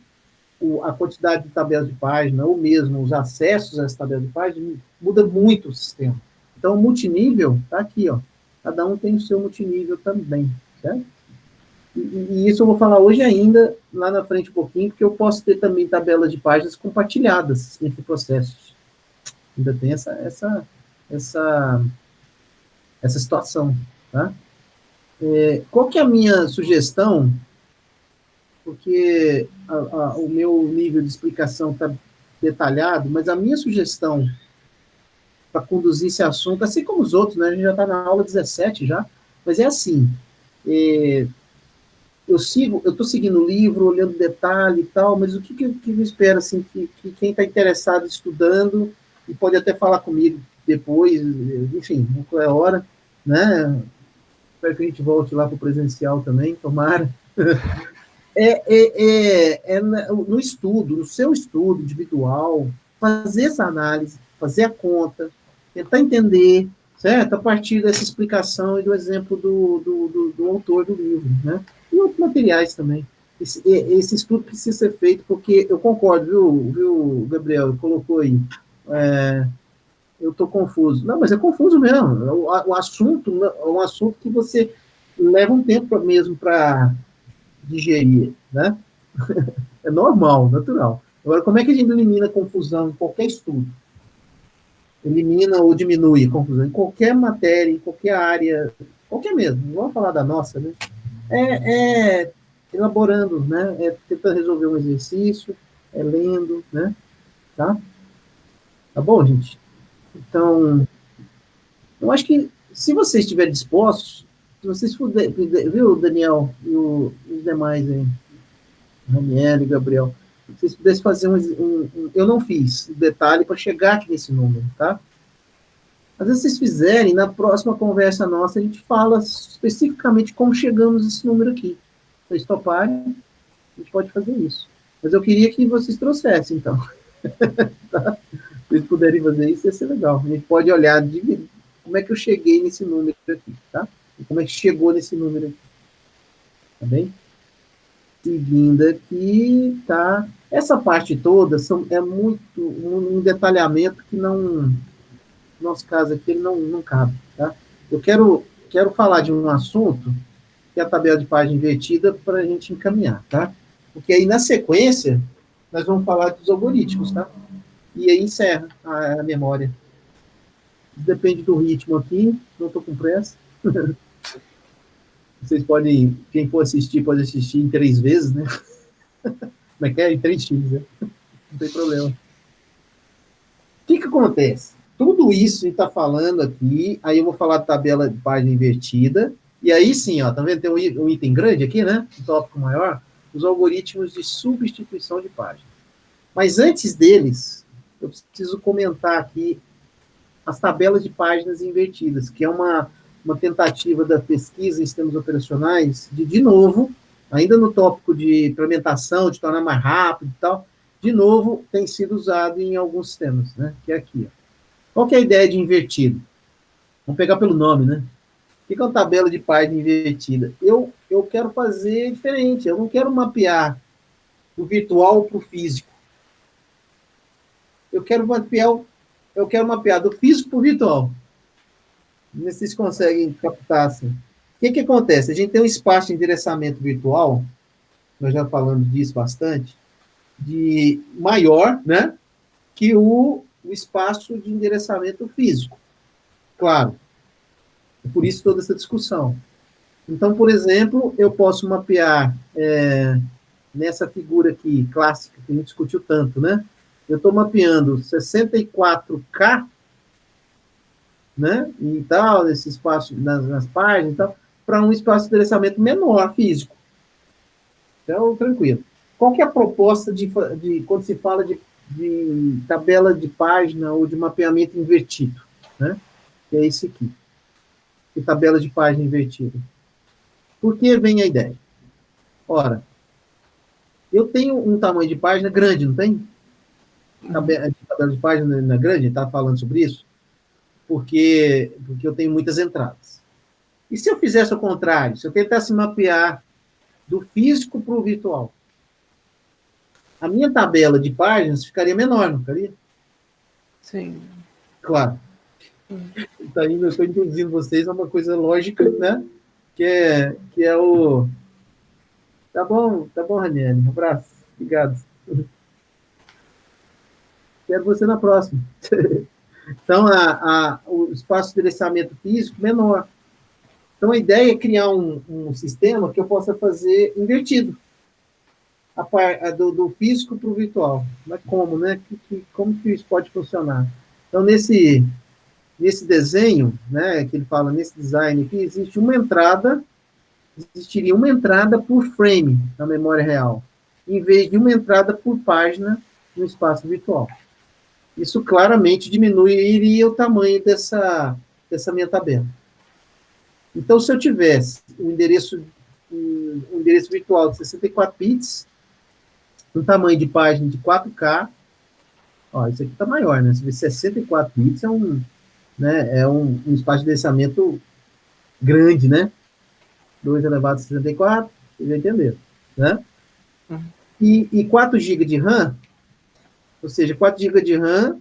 a quantidade de tabelas de página, ou mesmo os acessos às tabelas de página, muda muito o sistema. Então, o multinível está aqui, ó. Cada um tem o seu multinível também, certo? E isso eu vou falar hoje ainda, lá na frente um pouquinho, porque eu posso ter também tabelas de páginas compartilhadas entre processos. Ainda tem essa situação, tá? Qual que é a minha sugestão? Porque o meu nível de explicação está detalhado, mas a minha sugestão para conduzir esse assunto, assim como os outros, né? A gente já está na aula 17 já, mas é assim, eu estou seguindo o livro, olhando detalhe e tal, mas o que eu espero, assim, que quem está interessado estudando, e pode até falar comigo depois, enfim, não é hora, né? Espero que a gente volte lá para o presencial também, tomara. No estudo, no seu estudo individual, fazer essa análise, fazer a conta, tentar entender, certo? A partir dessa explicação e do exemplo do autor do livro, né? E outros materiais também. Esse estudo precisa ser feito, porque eu concordo, viu, Gabriel? Colocou aí. Eu estou confuso. Não, mas é confuso mesmo. O assunto é um assunto que você leva um tempo mesmo para digerir, né? É normal, natural. Agora, como é que a gente elimina confusão em qualquer estudo? Elimina ou diminui a confusão em qualquer matéria, em qualquer área, qualquer mesmo. Não vamos falar da nossa, né? Elaborando, né? Tentando resolver um exercício, lendo, né? Tá? Tá bom, gente? Então, eu acho que se vocês estiverem dispostos, se vocês puderem, viu, Daniel e os demais aí, Raniel e Gabriel, se vocês pudessem fazer eu não fiz detalhe para chegar aqui nesse número, tá? Às vezes vocês fizerem, na próxima conversa nossa, a gente fala especificamente como chegamos a esse número aqui. Se vocês toparem, a gente pode fazer isso. Mas eu queria que vocês trouxessem, então. Tá? Se vocês puderem fazer isso, ia ser legal. A gente pode olhar como é que eu cheguei nesse número aqui, tá? E como é que chegou nesse número aqui. Tá bem? Seguindo aqui, tá? Essa parte toda é muito um detalhamento que não, no nosso caso aqui, ele não cabe, tá? Eu quero falar de um assunto, que é a tabela de página invertida, para a gente encaminhar, tá? Porque aí, na sequência, nós vamos falar dos algoritmos, tá? E aí encerra a memória. Depende do ritmo aqui, não estou com pressa. Vocês podem, quem for assistir, pode assistir em 3 vezes, né? Como é que é? Em 3x, né? Não tem problema. O que acontece? Tudo isso a gente está falando aqui, aí eu vou falar da tabela de página invertida, e aí sim, ó, tá vendo? Tem um item grande aqui, né? Um tópico maior, os algoritmos de substituição de página. Mas antes deles, eu preciso comentar aqui as tabelas de páginas invertidas, que é uma tentativa da pesquisa em sistemas operacionais de novo, ainda no tópico de implementação, de tornar mais rápido e tal, de novo, tem sido usado em alguns sistemas, né? Que é aqui, ó. Qual que é a ideia de invertido? Vamos pegar pelo nome, né? O que é uma tabela de página invertida? Eu quero fazer diferente, eu não quero mapear do virtual para o físico. Eu quero mapear do físico para o virtual. Vê se vocês conseguem captar assim. O que acontece? A gente tem um espaço de endereçamento virtual, nós já falamos disso bastante, de maior, né, que o espaço de endereçamento físico. Claro. Por isso toda essa discussão. Então, por exemplo, eu posso mapear nessa figura aqui, clássica, que a gente discutiu tanto, né? Eu estou mapeando 64K, né, e tal, nesse espaço, nas páginas e tal, para um espaço de endereçamento menor, físico. Então, tranquilo. Qual que é a proposta de quando se fala de tabela de página ou de mapeamento invertido, né? Que é esse aqui. E tabela de página invertida. Por que vem a ideia? Ora, eu tenho um tamanho de página grande, não tem? Tabela de página grande, está falando sobre isso? Porque eu tenho muitas entradas. E se eu fizesse o contrário? Se eu tentasse mapear do físico para o virtual? A minha tabela de páginas ficaria menor, não ficaria? Sim. Claro. Então, eu estou induzindo vocês a uma coisa lógica, né? Que é o... Tá bom, Ranieri. Um abraço. Obrigado. Quero você na próxima. Então, o espaço de endereçamento físico menor. Então, a ideia é criar um sistema que eu possa fazer invertido. Do físico para o virtual. Mas como, né? Como que isso pode funcionar? Então, nesse desenho, né, que ele fala, nesse design aqui, existiria uma entrada por frame na memória real, em vez de uma entrada por página no espaço virtual. Isso claramente diminuiria o tamanho dessa minha tabela. Então, se eu tivesse um endereço virtual de 64 bits, um tamanho de página de 4K, ó, isso aqui está maior, né? Você vê 64 bits é um espaço de endereçamento grande, né? 2 elevado a 64, vocês já entenderam, né? Uhum. E 4 GB de RAM, ou seja, 4 GB de RAM,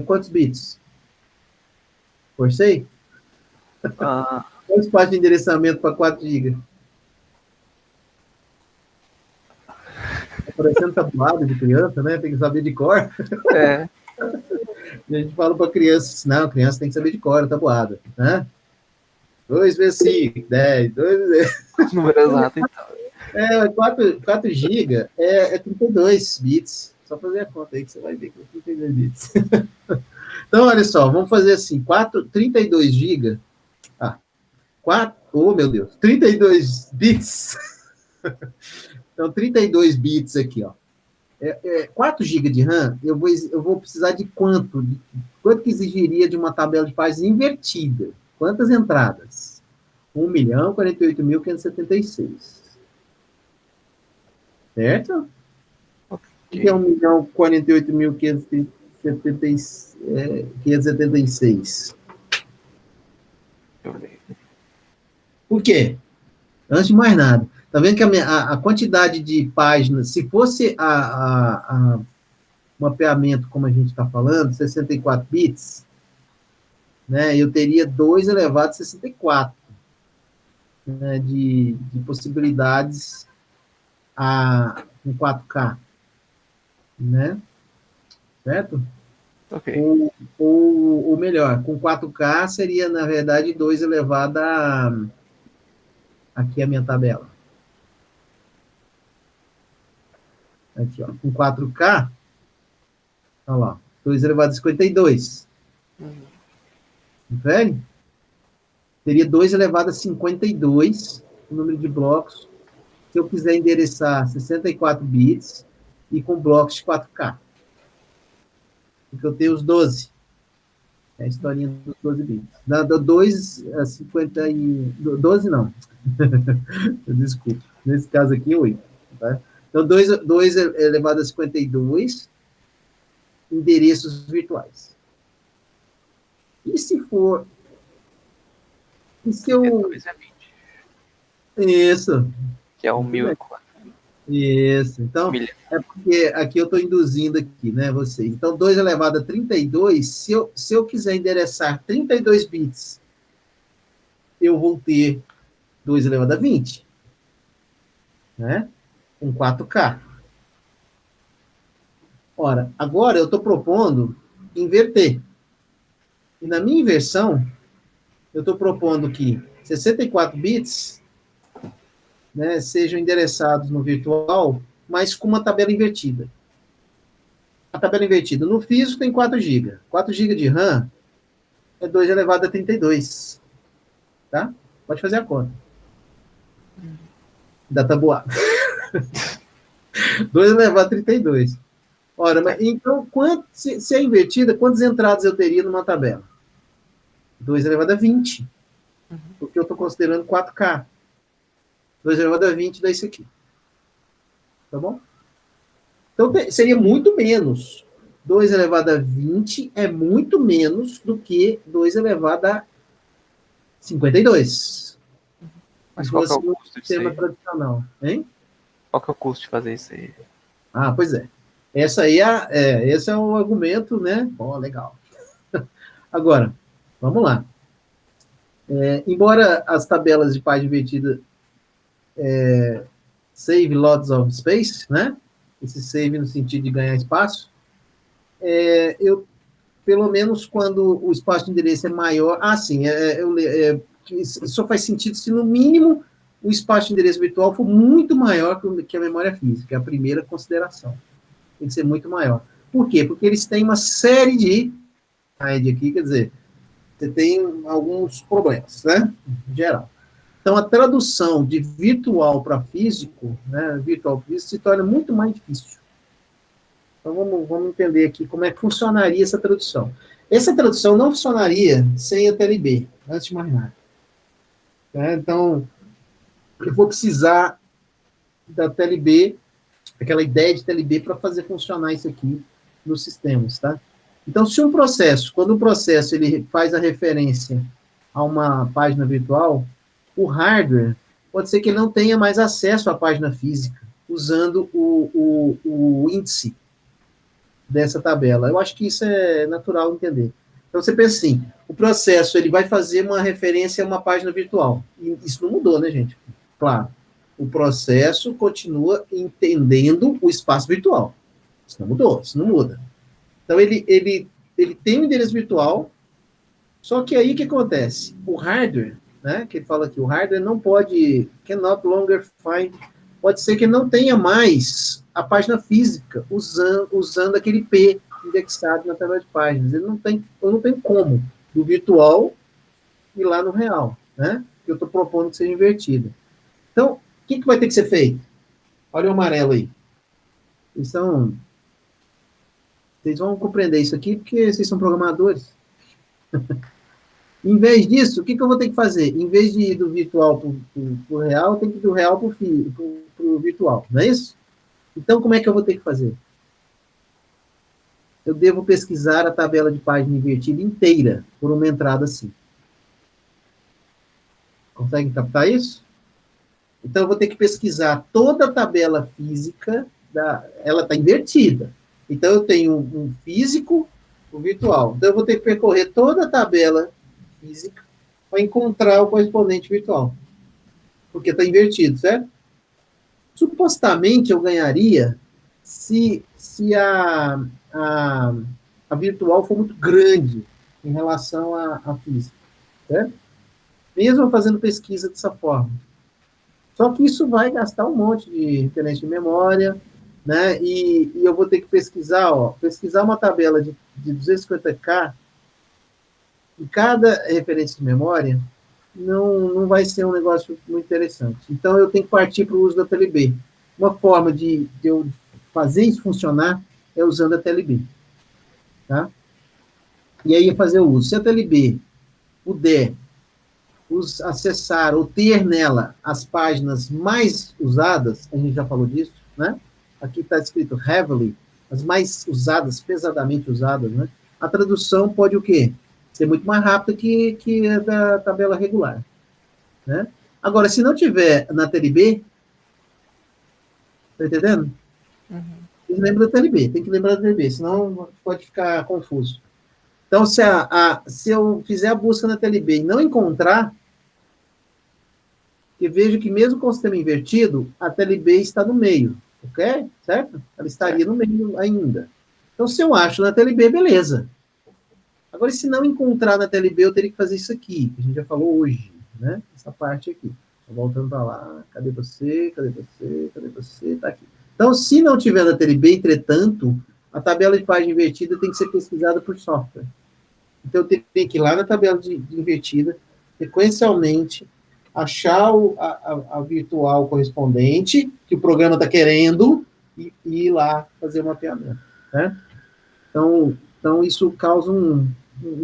quantos bits? Forcei? Qual o espaço de endereçamento para 4 GB? Tá parecendo tabuado de criança, né? Tem que saber de cor. É. E a gente fala para criança, não, criança tem que saber de cor a tabuada, né? 2 vezes 5, 10, 2 vezes... Número exato, então. 4 GB é 32 bits. Só fazer a conta aí que você vai ver que é 32 bits. Então, olha só, vamos fazer assim, 32 GB. Ah, 4, oh meu Deus, 32 bits. Então, 32 bits aqui, ó. 4 GB de RAM, eu vou precisar de quanto? Quanto que exigiria de uma tabela de páginas invertida? Quantas entradas? 1.048.576. Certo? O que é 1.048.576? Por quê? Antes de mais nada, tá vendo que a quantidade de páginas, se fosse um mapeamento, como a gente está falando, 64 bits, né, eu teria 2 elevado a 64, né, de possibilidades com 4K, né? Certo? Ok. Ou melhor, com 4K seria, na verdade, 2 elevado a... Aqui é a minha tabela. Aqui, ó. Com 4K, olha lá, 2 elevado a 52. Velho? Teria 2 elevado a 52, o número de blocos, se eu quiser endereçar 64 bits e com blocos de 4K. Porque eu tenho os 12. É a historinha dos 12 bits. Da 2 a 50 e... 12 não. Desculpa. Nesse caso aqui, 8. Tá? Então, 2 elevado a 52 endereços virtuais. E se for... E se eu... 2 é 20. Isso. Que é o 1004. Isso. Então, é porque aqui eu estou induzindo aqui, né, vocês. Então, 2 elevado a 32, se eu quiser endereçar 32 bits, eu vou ter 2 elevado a 20, né, com 4K. Ora, agora eu estou propondo inverter. E na minha inversão, eu estou propondo que 64 bits, né, sejam endereçados no virtual, mas com uma tabela invertida. A tabela invertida no físico tem 4 GB. 4 GB de RAM é 2 elevado a 32. Tá? Pode fazer a conta. Da tabuada. 2 elevado a 32. Ora, mas, então, se é invertida, quantas entradas eu teria numa tabela? 2 elevado a 20. Porque eu estou considerando 4K. 2 elevado a 20 dá isso aqui. Tá bom? Então, seria muito menos. 2 elevado a 20 é muito menos do que 2 elevado a 52. Mas qual que é o custo disso sistema aí? tradicional, hein? Qual que é o custo de fazer isso aí? Ah, pois é. Esse é o argumento, né? Bom, legal. Agora, vamos lá. Embora as tabelas de página invertida save lots of space, né? Esse save no sentido de ganhar espaço, pelo menos quando o espaço de endereço é maior, isso só faz sentido se, no mínimo, o espaço de endereço virtual for muito maior que a memória física, é a primeira consideração. Tem que ser muito maior. Por quê? Porque eles têm uma série de... aqui, quer dizer, você tem alguns problemas, né? Em geral. Então, a tradução de virtual para físico, né, virtual para físico, se torna muito mais difícil. Então, vamos entender aqui como é que funcionaria essa tradução. Essa tradução não funcionaria sem a TLB, antes de mais nada. Então, eu vou precisar da TLB, aquela ideia de TLB para fazer funcionar isso aqui nos sistemas, tá? Então, se quando um processo ele faz a referência a uma página virtual, o hardware pode ser que ele não tenha mais acesso à página física, usando o índice dessa tabela. Eu acho que isso é natural entender. Então, você pensa assim, o processo ele vai fazer uma referência a uma página virtual. E isso não mudou, né, gente? Claro. O processo continua entendendo o espaço virtual. Isso não mudou, isso não muda. Então, ele tem um endereço virtual, só que aí o que acontece? O hardware, né, que ele fala aqui, o hardware não pode, cannot longer find pode ser que não tenha mais a página física usando aquele P indexado na tabela de páginas. Eu não tenho como, do virtual ir lá no real, né? Que eu estou propondo que seja invertida. Então, o que vai ter que ser feito? Olha o amarelo aí. Vocês vão compreender isso aqui, porque vocês são programadores. Em vez disso, o que eu vou ter que fazer? Em vez de ir do virtual para o real, eu tenho que ir do real para o virtual, não é isso? Então, como é que eu vou ter que fazer? Eu devo pesquisar a tabela de página invertida inteira por uma entrada assim. Conseguem captar isso? Então, eu vou ter que pesquisar toda a tabela física, ela está invertida. Então, eu tenho um físico, o virtual. Então, eu vou ter que percorrer toda a tabela física para encontrar o correspondente virtual. Porque está invertido, certo? Supostamente, eu ganharia se a virtual for muito grande em relação à física, certo? Mesmo fazendo pesquisa dessa forma. Só que isso vai gastar um monte de referência de memória, né? E eu vou ter que pesquisar uma tabela de 250K em cada referência de memória, não vai ser um negócio muito interessante. Então, eu tenho que partir para o uso da TLB. Uma forma de eu fazer isso funcionar é usando a TLB. Tá? E aí, fazer o uso. Se a TLB puder acessar ou ter nela as páginas mais usadas, a gente já falou disso, né? Aqui está escrito heavily, as mais usadas, pesadamente usadas, né? A tradução pode o quê? Ser muito mais rápida que a da tabela regular, né? Agora, se não tiver na TLB, tá entendendo? Uhum. Lembra da TLB, tem que lembrar da TLB, senão pode ficar confuso. Então, se eu fizer a busca na TLB e não encontrar, eu vejo que mesmo com o sistema invertido, a TLB está no meio, ok? Certo? Ela estaria no meio ainda. Então, se eu acho na TLB, beleza. Agora, se não encontrar na TLB, eu teria que fazer isso aqui, que a gente já falou hoje, né? Essa parte aqui. Voltando para lá. Cadê você? Cadê você? Cadê você? Tá aqui. Então, se não tiver na TLB, entretanto, a tabela de página invertida tem que ser pesquisada por software. Então, eu tenho que ir lá na tabela de invertida, sequencialmente, achar a virtual correspondente, que o programa está querendo, e ir lá fazer o mapeamento. Né? Então, isso causa um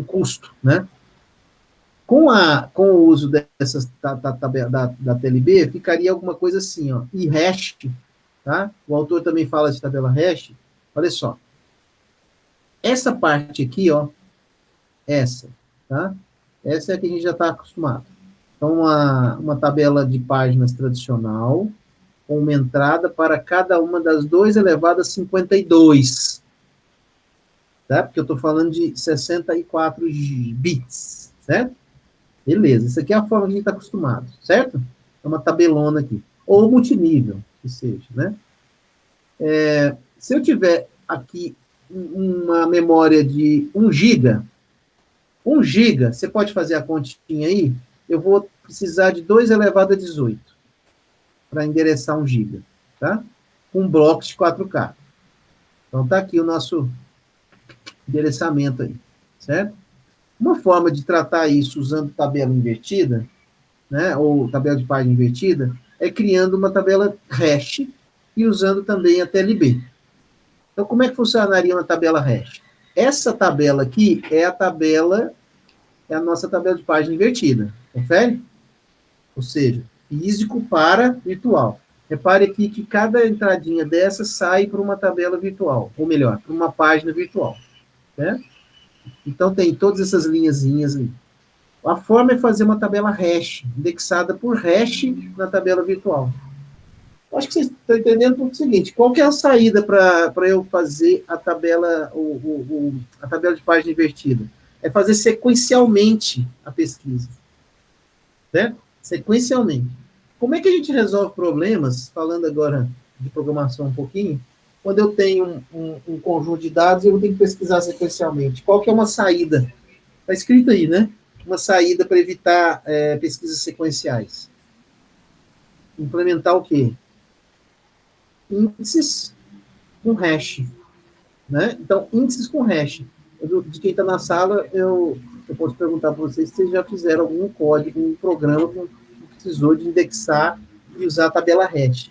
custo. Né? Com o uso da TLB, ficaria alguma coisa assim, ó, e hash, tá? O autor também fala de tabela hash. Olha só. Essa parte aqui, ó, tá? Essa é a que a gente já está acostumado. Então, uma tabela de páginas tradicional, com uma entrada para cada uma das 2 elevado a 52. Tá? Porque eu estou falando de 64 bits, certo? Beleza, isso aqui é a forma que a gente está acostumado, certo? É uma tabelona aqui. Ou multinível, que seja, né? Se eu tiver aqui uma memória de 1 GB, 1 GB, você pode fazer a continha aí? Eu vou precisar de 2 elevado a 18 para endereçar 1 GB, tá? Com blocos de 4K. Então, tá aqui o nosso endereçamento aí, certo? Uma forma de tratar isso usando tabela invertida, né, ou tabela de página invertida, é criando uma tabela hash e usando também a TLB. Então, como é que funcionaria uma tabela hash? Essa tabela aqui é a nossa tabela de página invertida, confere? Ou seja, físico para virtual. Repare aqui que cada entradinha dessa sai para uma tabela virtual, ou melhor, para uma página virtual. Certo? Então, tem todas essas linhazinhas ali. A forma é fazer uma tabela hash, indexada por hash na tabela virtual. Acho que vocês estão entendendo o seguinte, qual que é a saída para eu fazer a tabela, a tabela de página invertida? É fazer sequencialmente a pesquisa. Certo? Sequencialmente. Como é que a gente resolve problemas, falando agora de programação um pouquinho, quando eu tenho um conjunto de dados e eu tenho que pesquisar sequencialmente? Qual que é uma saída? Está escrito aí, né? Uma saída para evitar pesquisas sequenciais. Implementar o quê? índices com hash, né? Então, índices com hash. De quem está na sala, eu posso perguntar para vocês se vocês já fizeram algum código, um programa que precisou de indexar e usar a tabela hash.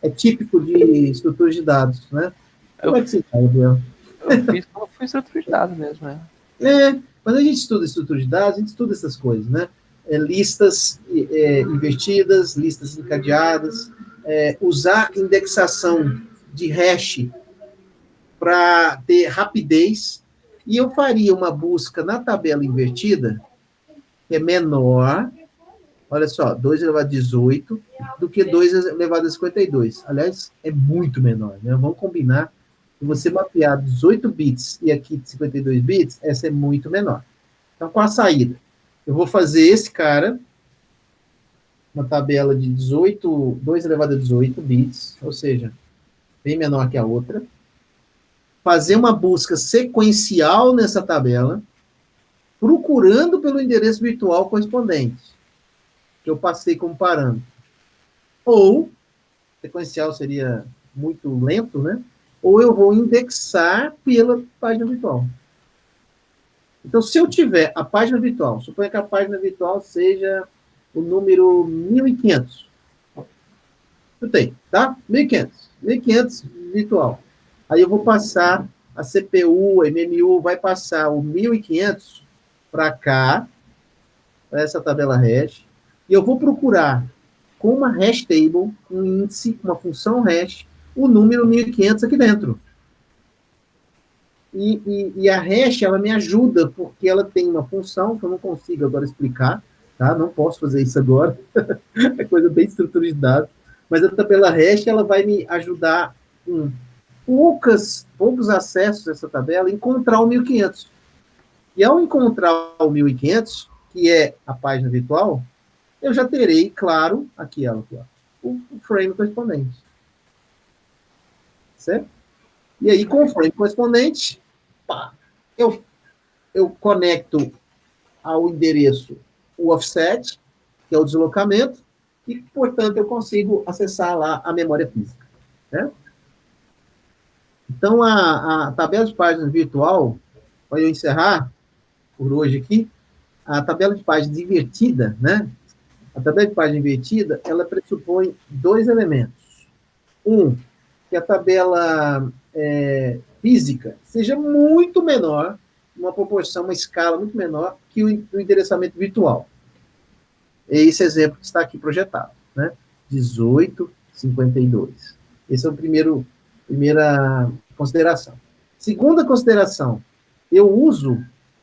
É típico de estruturas de dados, né? Como é que você está, Gabriel? Eu fiz como foi estrutura de dados mesmo, né? Quando a gente estuda estrutura de dados, a gente estuda essas coisas, né? Listas invertidas, listas encadeadas, usar indexação de hash para ter rapidez, e eu faria uma busca na tabela invertida, que é menor, olha só, 2 elevado a 18, do que 2 elevado a 52. Aliás, é muito menor, né? Vamos combinar que você mapear 18 bits e aqui 52 bits, essa é muito menor. Então, qual a saída? Eu vou fazer esse cara, uma tabela de 18, 2 elevado a 18 bits, ou seja, bem menor que a outra, fazer uma busca sequencial nessa tabela, procurando pelo endereço virtual correspondente, que eu passei como parâmetro. Ou, sequencial seria muito lento, né? Ou eu vou indexar pela página virtual. Então, se eu tiver a página virtual, suponha que a página virtual seja o número 1500. Eu tenho, tá? 1500. 1500 virtual. Aí eu vou passar a CPU, a MMU, vai passar o 1500 para cá, para essa tabela hash, e eu vou procurar com uma hash table, um índice, uma função hash, o número 1500 aqui dentro. E a hash, ela me ajuda, porque ela tem uma função que eu não consigo agora explicar, tá? Não posso fazer isso agora, é coisa bem estrutura de dados, mas a tabela hash, ela vai me ajudar com poucos acessos a essa tabela, encontrar o 1500. E ao encontrar o 1500, que é a página virtual, eu já terei, claro, aqui ó, o frame correspondente. Certo? E aí, com o frame correspondente, pá, eu conecto ao endereço o offset, que é o deslocamento, e, portanto, eu consigo acessar lá a memória física. Certo? Então, a tabela de páginas virtual, para eu encerrar por hoje aqui, a tabela de páginas invertida, né? A tabela de página invertida, ela pressupõe 2 elementos. Um, que a tabela física seja muito menor, uma proporção, uma escala muito menor que o endereçamento virtual. É esse exemplo que está aqui projetado, né? 1852. Esse é o primeira consideração. Segunda consideração,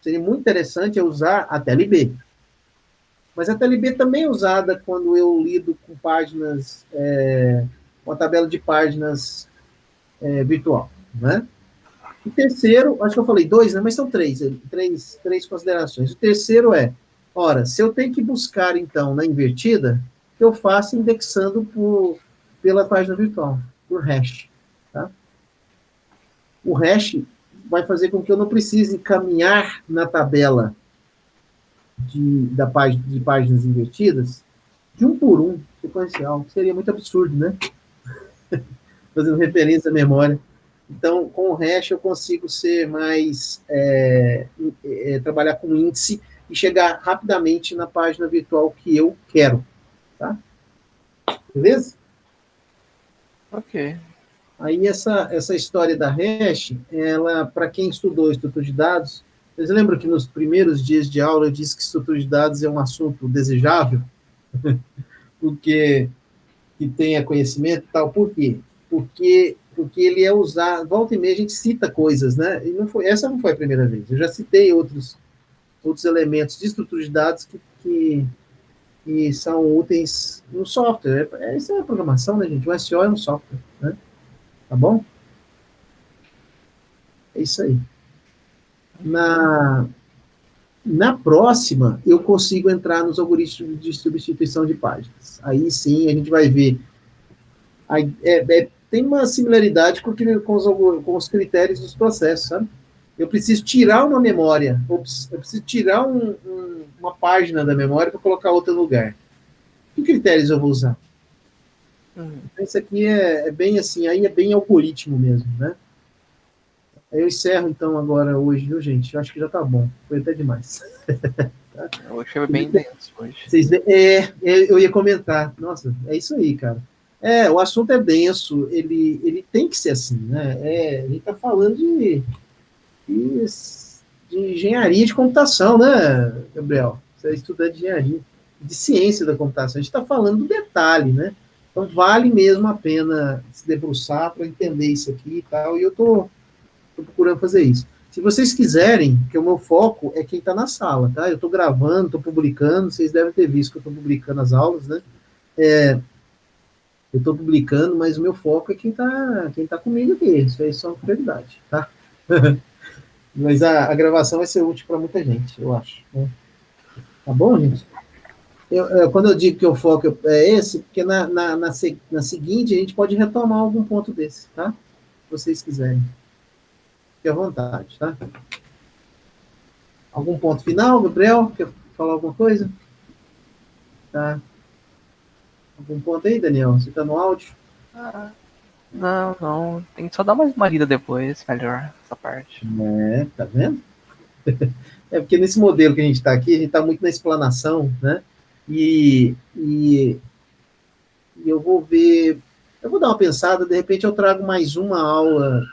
seria muito interessante eu usar a TLB. Mas a TLB também é usada quando eu lido com páginas, uma tabela de páginas virtual, né? E terceiro, acho que eu falei 2, né? Mas são três considerações. O terceiro se eu tenho que buscar, então, na invertida, eu faço indexando pela página virtual, por hash, tá? O hash vai fazer com que eu não precise caminhar na tabela de páginas invertidas de um por um, sequencial. Seria muito absurdo, né? Fazendo referência à memória. Então, com o hash eu consigo ser mais... trabalhar com índice e chegar rapidamente na página virtual que eu quero. Tá? Beleza? Ok. Aí essa história da hash, ela, para quem estudou estrutura de dados, vocês lembram que nos primeiros dias de aula eu disse que estrutura de dados é um assunto desejável? Porque que tenha conhecimento e tal. Por quê? Porque ele é usado, volta e meia a gente cita coisas, né? E essa não foi a primeira vez. Eu já citei outros elementos de estrutura de dados que são úteis no software. Isso é programação, né, gente? O SEO é um software, né? Tá bom? É isso aí. Na próxima, eu consigo entrar nos algoritmos de substituição de páginas. Aí sim, a gente vai ver. Tem uma similaridade com os critérios dos processos, sabe? Eu preciso tirar uma memória, eu preciso tirar uma página da memória para colocar outra no lugar. Que critérios eu vou usar? Então, isso aqui é bem assim, aí é bem algoritmo mesmo, né? Eu encerro, então, agora hoje, viu, gente? Eu acho que já tá bom. Foi até demais. Hoje foi bem denso hoje. Eu ia comentar. Nossa, é isso aí, cara. O assunto é denso, ele tem que ser assim, né? A gente tá falando de engenharia de computação, né, Gabriel? Você é estudante de engenharia, de ciência da computação. A gente está falando do detalhe, né? Então, vale mesmo a pena se debruçar para entender isso aqui e tal. E eu tô procurando fazer isso. Se vocês quiserem, porque o meu foco é quem está na sala, tá? Eu estou gravando, estou publicando, vocês devem ter visto que eu estou publicando as aulas, né? Eu estou publicando, mas o meu foco é quem tá comigo aqui. Isso aí é só uma prioridade, tá? Mas a gravação vai ser útil para muita gente, eu acho. Né? Tá bom, gente? Quando eu digo que o foco é esse, porque na seguinte a gente pode retomar algum ponto desse, tá? Se vocês quiserem. Fique à vontade, tá? Algum ponto final, Gabriel? Quer falar alguma coisa? Tá. Algum ponto aí, Daniel? Você tá no áudio? Não. Tem que só dar mais uma lida depois, melhor, essa parte. Tá vendo? Porque nesse modelo que a gente está aqui, a gente está muito na explanação, né? E eu vou ver, eu vou dar uma pensada, de repente eu trago mais uma aula,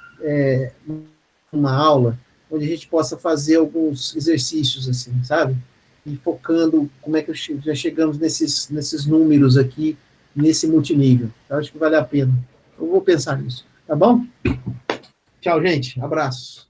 onde a gente possa fazer alguns exercícios, assim, sabe? E focando como é que já chegamos nesses números aqui, nesse multinível. Eu acho que vale a pena. Eu vou pensar nisso, tá bom? Tchau, gente. Abraço.